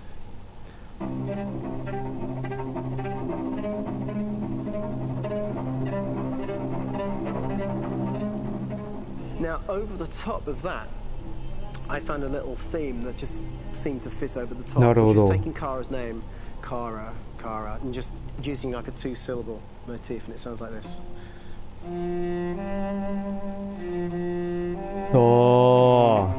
Now, over the top of that, I found a little theme that just seemed to fit over the top, which is taking Kara's name, Kara, and just using like a 2-syllable motif, and it sounds like this. おー、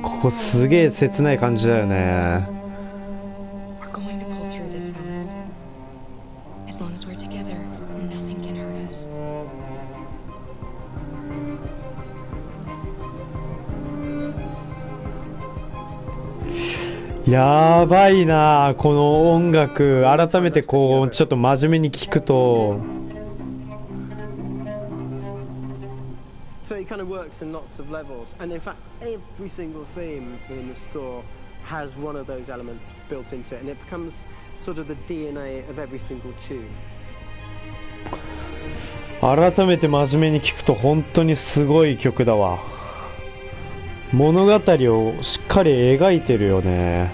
ここすげえ切ない感じだよね。We're going to pull through this, Alice. As long as we're together, nothing can hurt us. やばいなこの音楽。改めてこうちょっと真面目に聞くと。So it kind of works in lots of levels, and in fact, every single theme in the score has one of those elements built into it, and it becomes sort of the DNA of every single tune. 改めて真面目に聞くと本当にすごい曲だわ。物語をしっかり描いてるよね。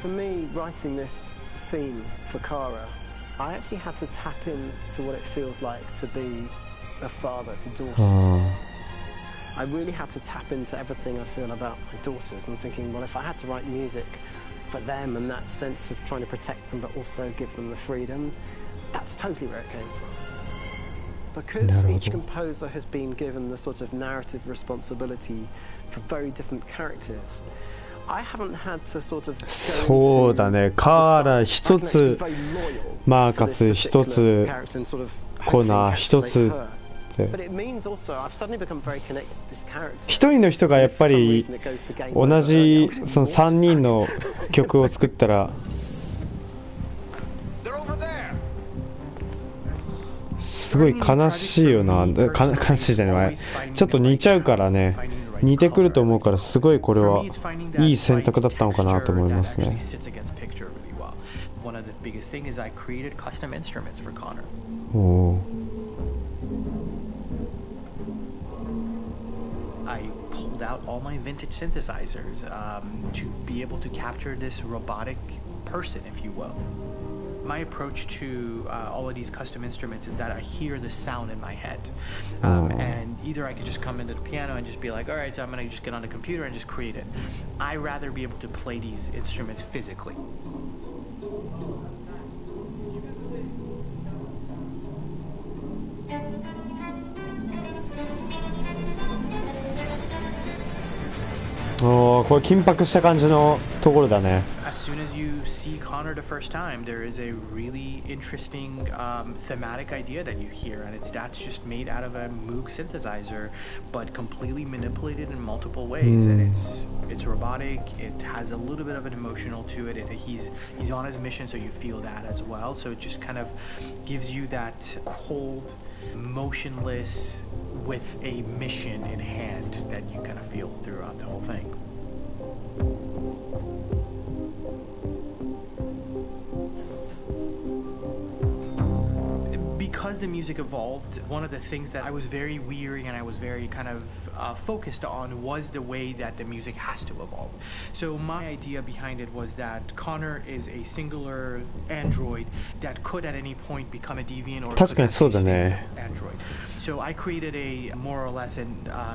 For me, writing this theme for Kara, I actually had to tap into what it feels like to be a father to daughters. I really had to tap into everything I feel about my daughters, and thinking, well, if I had to write music for them and that sense of trying to protect them but also give them the freedom, that's totally where it came from. Because each composer has been given the sort of narrative responsibility for very different characters, I haven't had to sort of そうだね。カーラ一つ、マーカス一つ、コナー一つって。一人の人がやっぱり同じその3人の曲を作ったらすごい悲しいよな。悲しいじゃない。ちょっと似ちゃうからね。似てくると思うからすごいこれはいい選択だったのかなと思いますね。おー。I pulled out all my vintage synthesizers to be able to capture this robotic person, if you will. My approach to all of these custom instruments is that I hear the sound in my head. And either I could just come into the piano and just be like, all right, so I'm going to just get on the computer and just create it. I rather be able to play these instruments physically. Oh, これ緊迫した感じのところだね。 As soon as you see Connor the first time, there is a really interesting thematic idea that you hear, and that's just made out of a Moog synthesizer, but completely manipulated in multiple ways. And it's robotic. It has a little bit of an emotional to it. He's on his mission, so you feel that as well. So it just kind of gives you that cold, motionless, with a mission in hand that you kind of feel throughout the whole thing. Because the music evolved, one of the things that I was very weary and I was very kind of focused on was the way that the music has to evolve. So my idea behind it was that Connor is a singular android that could at any point become a deviant or 確かにそうだね。 android. So I created a more or less a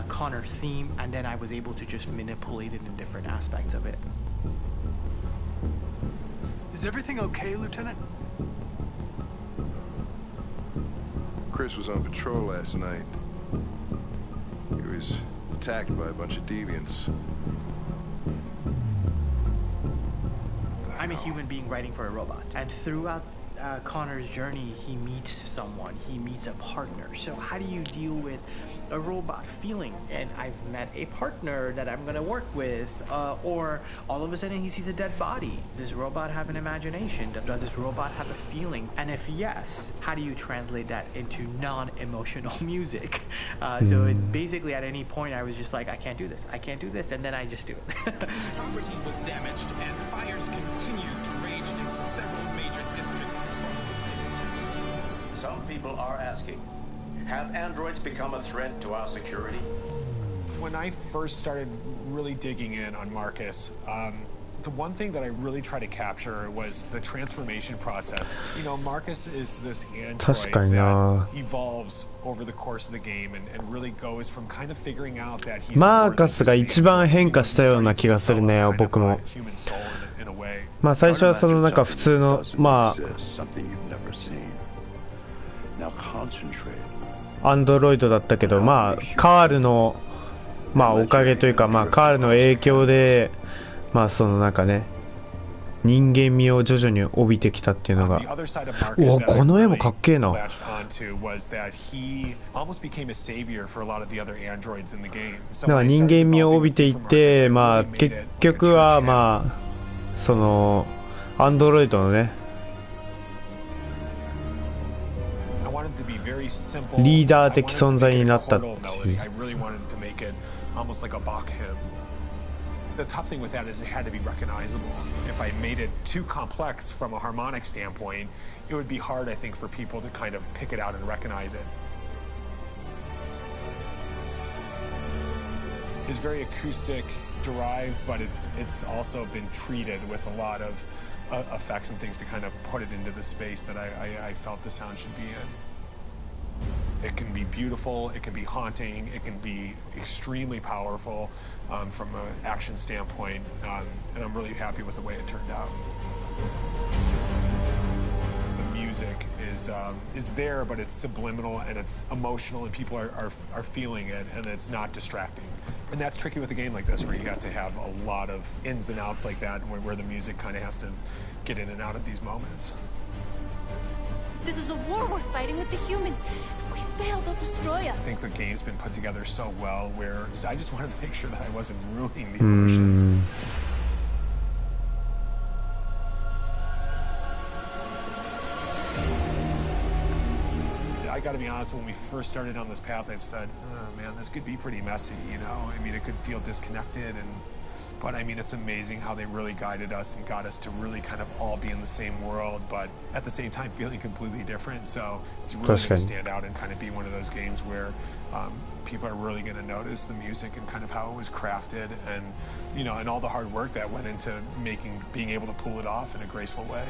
Connor theme, and then I was able to just manipulate it in different aspects of it. Is everything okay, Lieutenant? Chris was on patrol last night. He was attacked by a bunch of deviants. I'm a human being writing for a robot, and throughout Connor's journey, he meets someone, he meets a partner. So how do you deal with a robot feeling? And I've met a partner that I'm gonna work with, or all of a sudden he sees a dead body. Does this robot have an imagination? Does this robot have a feeling? And if yes, how do you translate that into non-emotional music? So basically at any point I was just like, I can't do this, and then I just do it. Property was damaged and fires continue to rage in several major districts across the city. Some people are asking, have androids become a threat to our security? When I first started really digging in on Marcus, the one thing that I really tried to capture was the transformation process. You know, Marcus is this android that evolves over the course of the game and really goes from kind of figuring out that he's マーカスが一番変化したような気がするね、僕も。まあ最初はそのなんか普通のまあアンドロイドだったけど、まあカールのまあおかげというか、まあカールの影響で。まあそのなんかね人間味を徐々に帯びてきたっていうのが、うわこの絵もかっけえな。だから人間味を帯びていって、まあ結局はまあそのアンドロイドのねリーダー的存在になったっていう。The tough thing with that is it had to be recognizable. If I made it too complex from a harmonic standpoint, it would be hard, I think, for people to kind of pick it out and recognize it. It's very acoustic derived, but it's also been treated with a lot of effects and things to kind of put it into the space that I felt the sound should be in. It can be beautiful, it can be haunting, it can be extremely powerful from an action standpoint, and I'm really happy with the way it turned out. The music is there, but it's subliminal and it's emotional, and people are feeling it, and it's not distracting. And that's tricky with a game like this, where you have to have a lot of ins and outs like that, where the music kind of has to get in and out of these moments. This is a war we're fighting with the humans. If we fail, they'll destroy us. I think the game's been put together so well where I just wanted to make sure that I wasn't ruining the emotion. I gotta be honest, when we first started on this path, I've said, oh man, this could be pretty messy, you know? I mean, it could feel disconnected but I mean, it's amazing how they really guided us and got us to really kind of all be in the same world, but at the same time feeling completely different. So it's really going to stand out and kind of be one of those games where people are really going to notice the music and kind of how it was crafted, and you know, and all the hard work that went into being able to pull it off in a graceful way.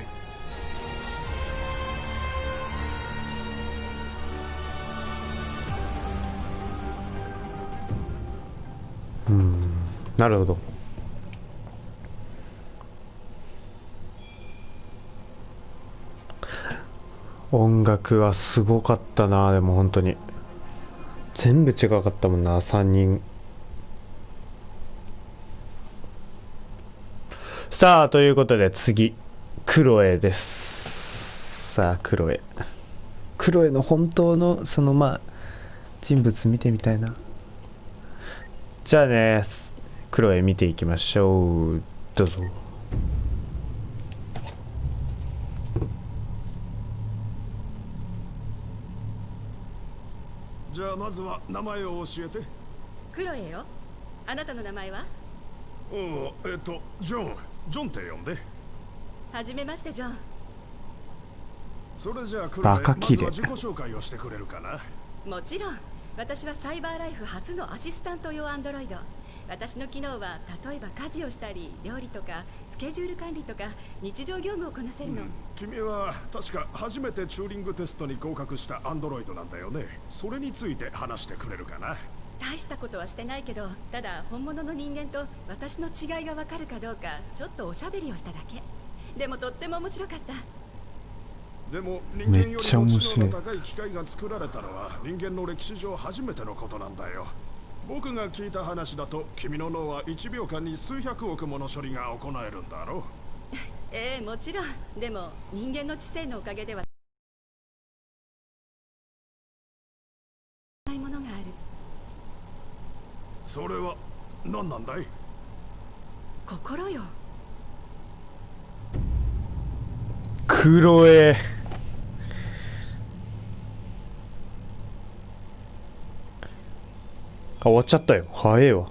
Hmm. なるほど。音楽はすごかったな。でも本当に全部違かったもんな、3人。さあということで次クロエです。さあクロエの本当のそのまあ人物見てみたいな。じゃあね、クロエ見ていきましょう。どうぞ。じゃあまずは名前を教えて。クロエよ。あなたの名前は？ジョンって呼んで。はじめましてジョン。それじゃあクロエ、まずは自己紹介をしてくれるかな。もちろん。私はサイバーライフ初のアシスタント用アンドロイド。私の機能は例えば家事をしたり料理とかスケジュール管理とか日常業務をこなせるの。君は確か初めてチューリングテストに合格したアンドロイドなんだよね。それについて話してくれるかな。大したことはしてないけど、ただ本物の人間と私の違いがわかるかどうかちょっとおしゃべりをしただけ。でもとっても面白かった。でも人間よりも知能の高い機械が作られたのは人間の歴史上初めてのことなんだよ。僕が聞いた話だと君の脳は1秒間に数百億もの処理が行えるんだろう。もちろん。でも人間の知性のおかげではないものがある。それは何なんだい？心よ。クロエ。あ、終わっちゃったよ。早えわ。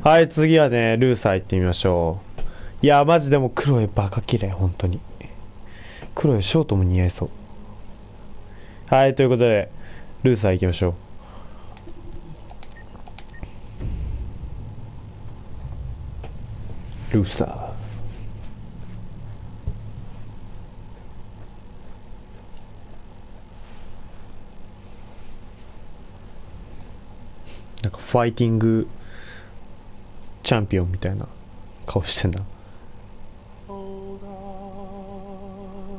はい、次はね、ルーサー行ってみましょう。いや、マジでもクロエバカ綺麗、本当に。クロエショートも似合いそう。はい、ということで、ルーサー行きましょう。ルーサー。なんかファイティングチャンピオンみたいな顔してんな。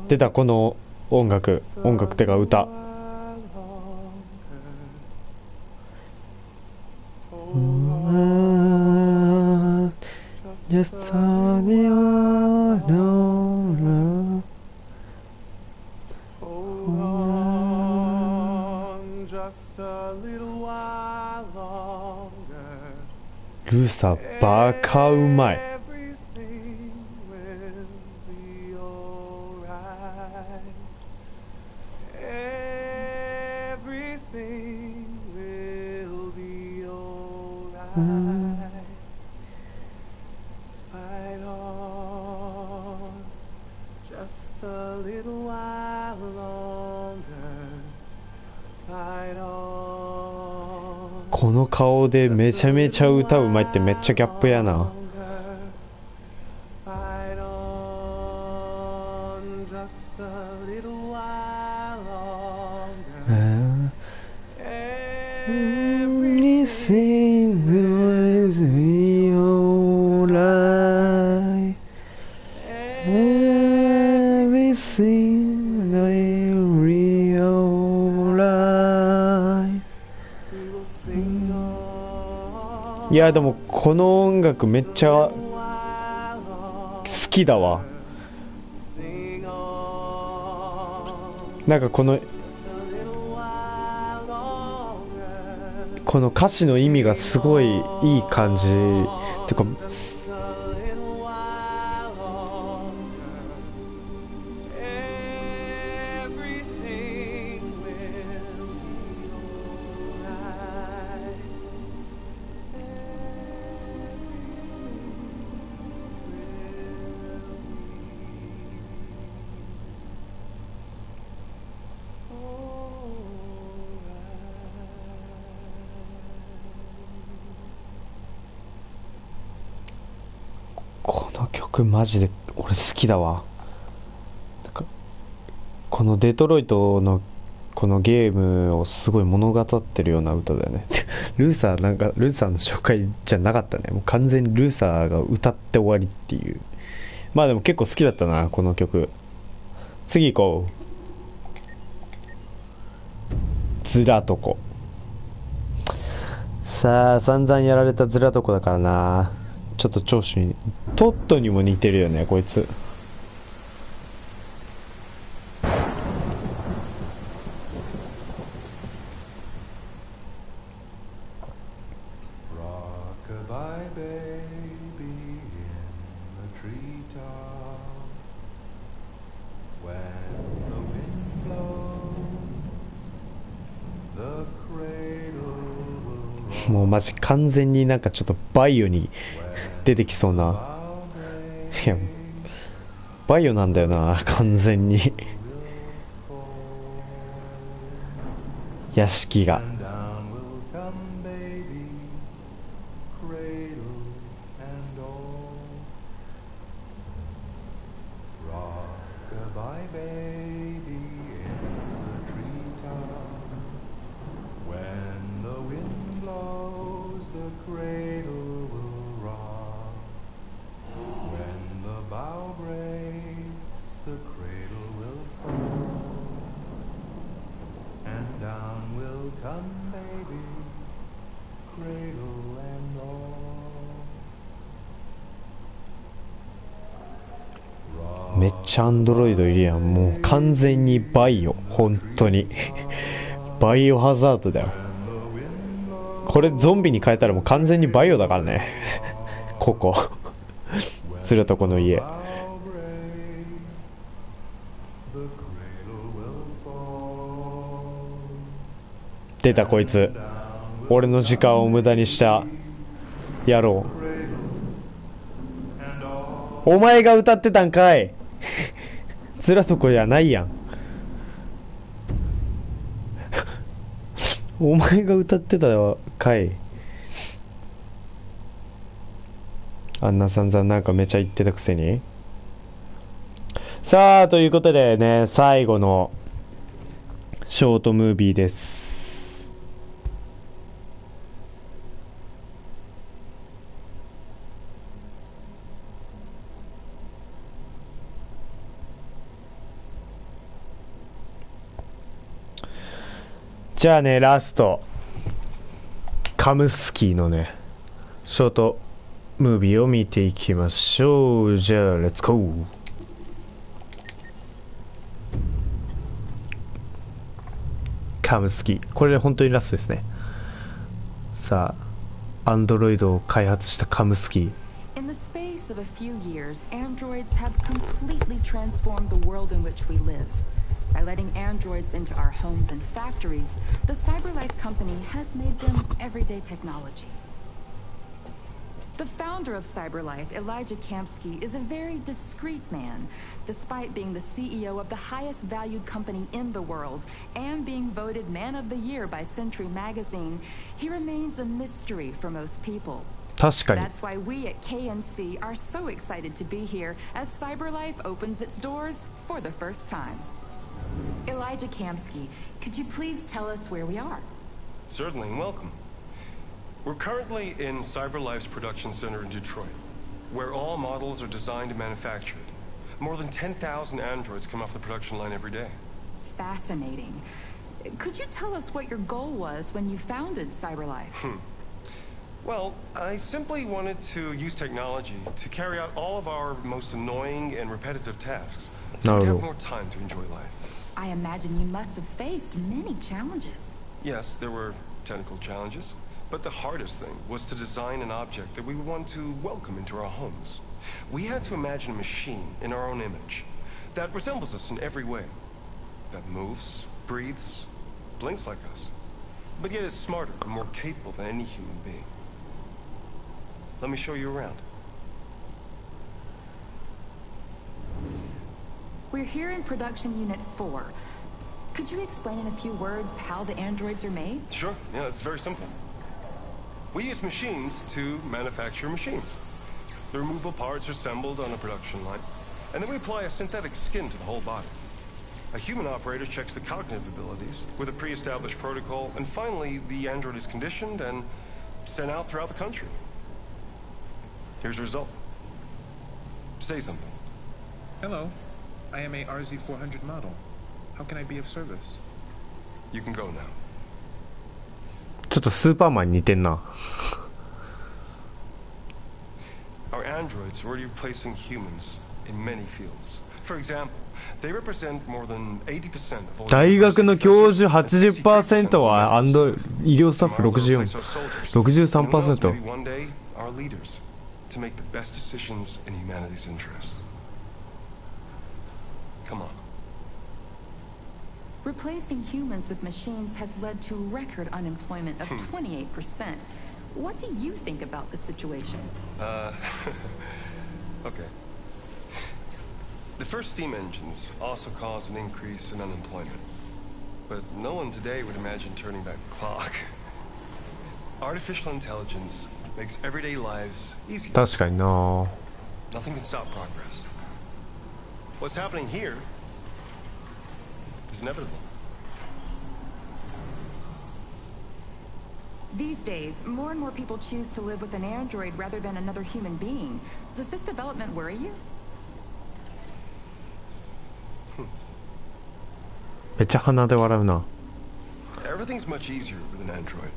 出た、この音楽ってか歌。ルーサーバカうまい。この顔でめちゃめちゃ歌うまいってめっちゃギャップやな。いやでもこの音楽めっちゃ好きだわ。なんかこの歌詞の意味がすごいいい感じってか、この曲マジで俺好きだわ。なんかこのデトロイトのこのゲームをすごい物語ってるような歌だよね。ルーサーの紹介じゃなかったね。もう完全にルーサーが歌って終わりっていう。まあでも結構好きだったなこの曲。次行こう。ズラトコ。さあ散々やられたズラトコだからな。ちょっと調子にトットにも似てるよねこいつ。もうマジ完全になんかちょっとバイオに出てきそうな。いやバイオなんだよな完全に。屋敷がめっちゃアンドロイドいるやん。もう完全にバイオ、本当にバイオハザードだよ。これゾンビに変えたらもう完全にバイオだからねここするとこの家。出たこいつ、俺の時間を無駄にした野郎。お前が歌ってたんかいずらとこじゃないやんお前が歌ってたかい。あんな散々なんかめちゃ言ってたくせに。さあということでね、最後のショートムービーです。じゃあね、ラストカムスキーのねショートムービーを見ていきましょう。じゃあレッツゴー。カムスキー、これで本当にラストですね。さあ、アンドロイドを開発したカムスキー。 In the space of a few years, androids have completely transformed the world in which we live. By letting androids into our homes and factories, the CyberLife company has made them everyday technology. The founder of CyberLife, Elijah Kamsky, is a very discreet man. Despite being the CEO of the highest valued company in the world and being voted Man of the Year by Century Magazine, he remains a mystery for most people. 確かに。 That's why we at KNC are so excited to be here as CyberLife opens its doors for the first time. Elijah Kamsky, could you please tell us where we are? Certainly, and welcome. We're currently in CyberLife's production center in Detroit, where all models are designed and manufactured. More than 10,000 androids come off the production line every day. Fascinating. Could you tell us what your goal was when you founded CyberLife? Well, I simply wanted to use technology to carry out all of our most annoying and repetitive tasks, so we'd have more time to enjoy life. I imagine you must have faced many challenges. Yes, there were technical challenges, but the hardest thing was to design an object that we would want to welcome into our homes. We had to imagine a machine in our own image that resembles us in every way, that moves, breathes, blinks like us, but yet is smarter and more capable than any human being. Let me show you around. We're here in production unit 4. Could you explain in a few words how the androids are made? Sure, yeah, it's very simple. We use machines to manufacture machines. The removable parts are assembled on a production line, and then we apply a synthetic skin to the whole body. A human operator checks the cognitive abilities with a pre-established protocol, and finally, the android is conditioned and sent out throughout the country. Here's the result. Say something. Hello. I am a RZ400 model. How can I be of service? You can go now. ちょっとスーパーマンに似てんな。 Our androids are already replacing humans in many fields. For example, they represent more than 80% of all 大学の教授 80% は医療スタッフ 63%。 One day, our leaders to make the best decisions in humanity's interest. Come on. Replacing humans with machines has led to record unemployment of 28%. What do you think about the situation? Okay. The first steam engines also caused an increase in unemployment. But no one today would imagine turning back the clock. Artificial intelligence makes everyday lives easier. 確かにな。 Nothing can stop progress. What's happening here is inevitable. These days, more and more people choose to live with an android rather than another human being. Does this development worry you? めっちゃ鼻で笑うな。 Everything's much easier with an android.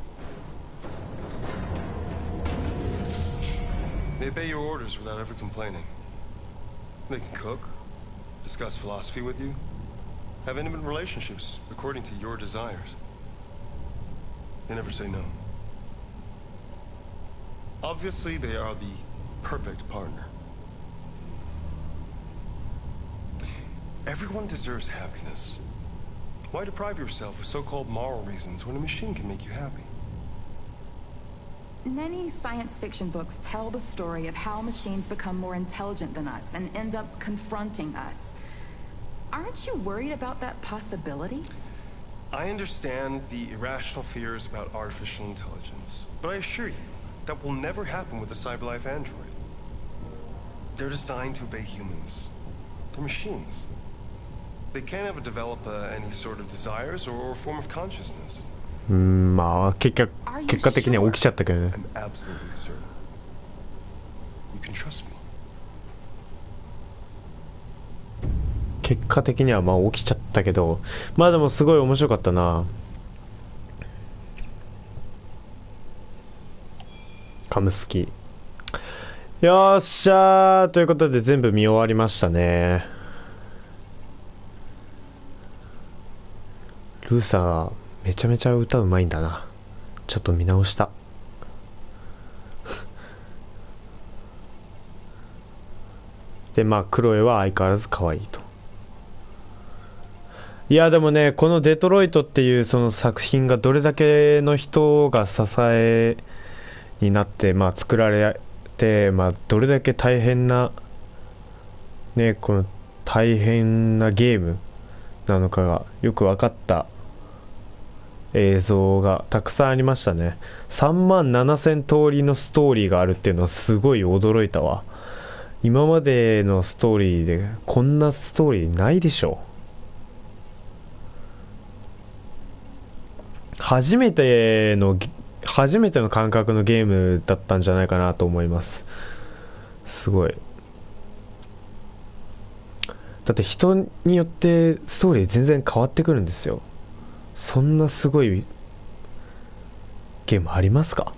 They obey your orders without ever complaining. They can cook, discuss philosophy with you, have intimate relationships according to your desires. They never say no. Obviously, they are the perfect partner. Everyone deserves happiness. Why deprive yourself of so-called moral reasons when a machine can make you happy? Many science fiction books tell the story of how machines become more intelligent than us and end up confronting us. Aren't you worried about that possibility? I understand the irrational fears about artificial intelligence, but I assure you, that will never happen with a CyberLife android. They're designed to obey humans. They're machines. They can't ever develop any sort of desires or form of consciousness. まあ結果的には起きちゃったけどね。 I'm absolutely certain. You can trust me. 結果的にはまあ起きちゃったけど、まあでもすごい面白かったな。カムスキ。よっしゃー、ということで全部見終わりましたね。ルーサーめちゃめちゃ歌うまいんだな。ちょっと見直した。でまあクロエは相変わらず可愛いと。いやでもね、このデトロイトっていうその作品がどれだけの人が支えになって、まあ、作られて、まあ、どれだけ大変なね、この大変なゲームなのかがよく分かった映像がたくさんありましたね。37,000通りのストーリーがあるっていうのはすごい驚いたわ。今までのストーリーでこんなストーリーないでしょ。初めての感覚のゲームだったんじゃないかなと思います。すごい。だって人によってストーリー全然変わってくるんですよ。そんなすごいゲームありますか？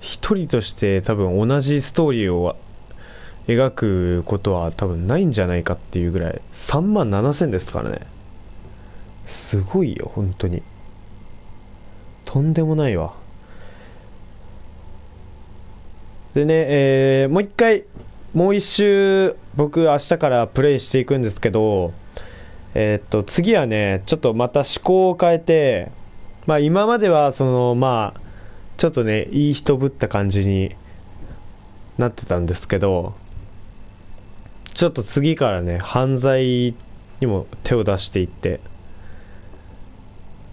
一人として多分同じストーリーを描くことは多分ないんじゃないかっていうぐらい37,000ですからね。すごいよ本当に。とんでもないわ。でね、もう一周僕明日からプレイしていくんですけど、次はねちょっとまた思考を変えて、まあ今まではそのまあちょっとねいい人ぶった感じになってたんですけど、ちょっと次からね犯罪にも手を出していって、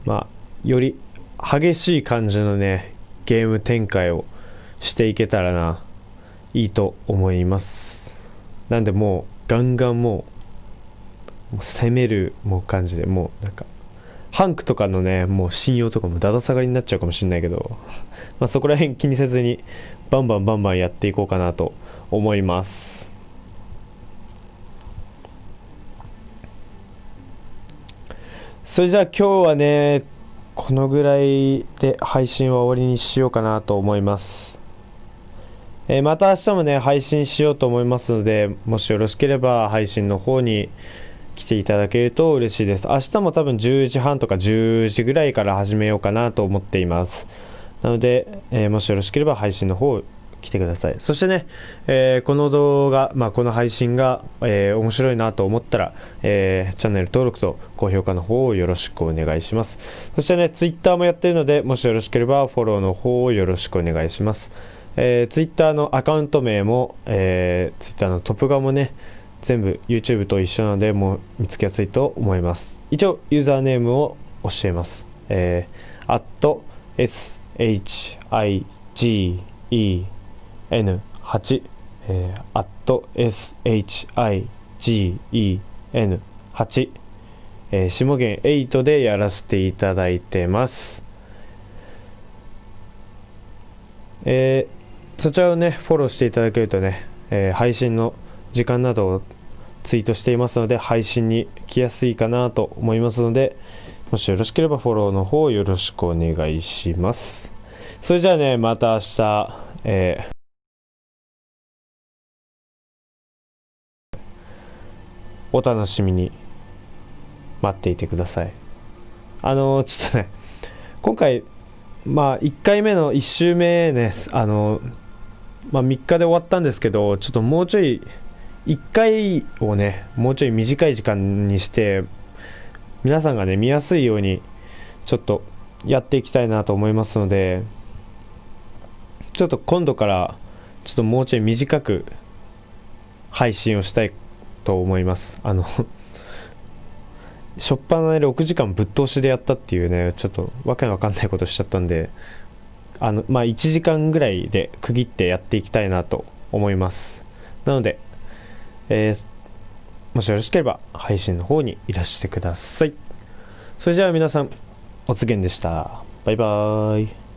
まあより激しい感じのねゲーム展開をしていけたらないいと思います。なんでもうガンガンもう攻めるもう感じで、もうなんかハンクとかのねもう信用とかもだだ下がりになっちゃうかもしれないけどまあそこら辺気にせずにバンバンやっていこうかなと思います。それじゃあ今日はねこのぐらいで配信は終わりにしようかなと思います。また明日もね配信しようと思いますので、もしよろしければ配信の方に来ていただけると嬉しいです。明日も多分10時半とか10時ぐらいから始めようかなと思っています。なので、もしよろしければ配信の方来てください。そしてね、この動画、まあ、この配信が、面白いなと思ったら、チャンネル登録と高評価の方をよろしくお願いします。そしてね、ツイッターもやっているので、もしよろしければフォローの方をよろしくお願いします。ツイッターのアカウント名も、ツイッターのトップ画もね、全部 YouTube と一緒なので、もう見つけやすいと思います。一応、ユーザーネームを教えます。@SHIGEN8 @SHIGEN8 下弦8でやらせていただいてます。そちらをねフォローしていただけるとね、配信の時間などをツイートしていますので配信に来やすいかなと思いますので、もしよろしければフォローの方よろしくお願いします。それじゃあね、また明日、お楽しみに待っていてください。ちょっとね、今回1回目の1週目ね、3日で終わったんですけど、ちょっともうちょい1回をね、もうちょい短い時間にして皆さんがね見やすいようにちょっとやっていきたいなと思いますので、ちょっと今度からちょっともうちょい短く配信をしたいと思います。しょっぱなで6時間ぶっ通しでやったっていうね、ちょっとわけのわかんないことしちゃったんで、1時間ぐらいで区切ってやっていきたいなと思います。なので、もしよろしければ配信の方にいらしてください。それじゃあ皆さん、おつげんでした。バイバーイ。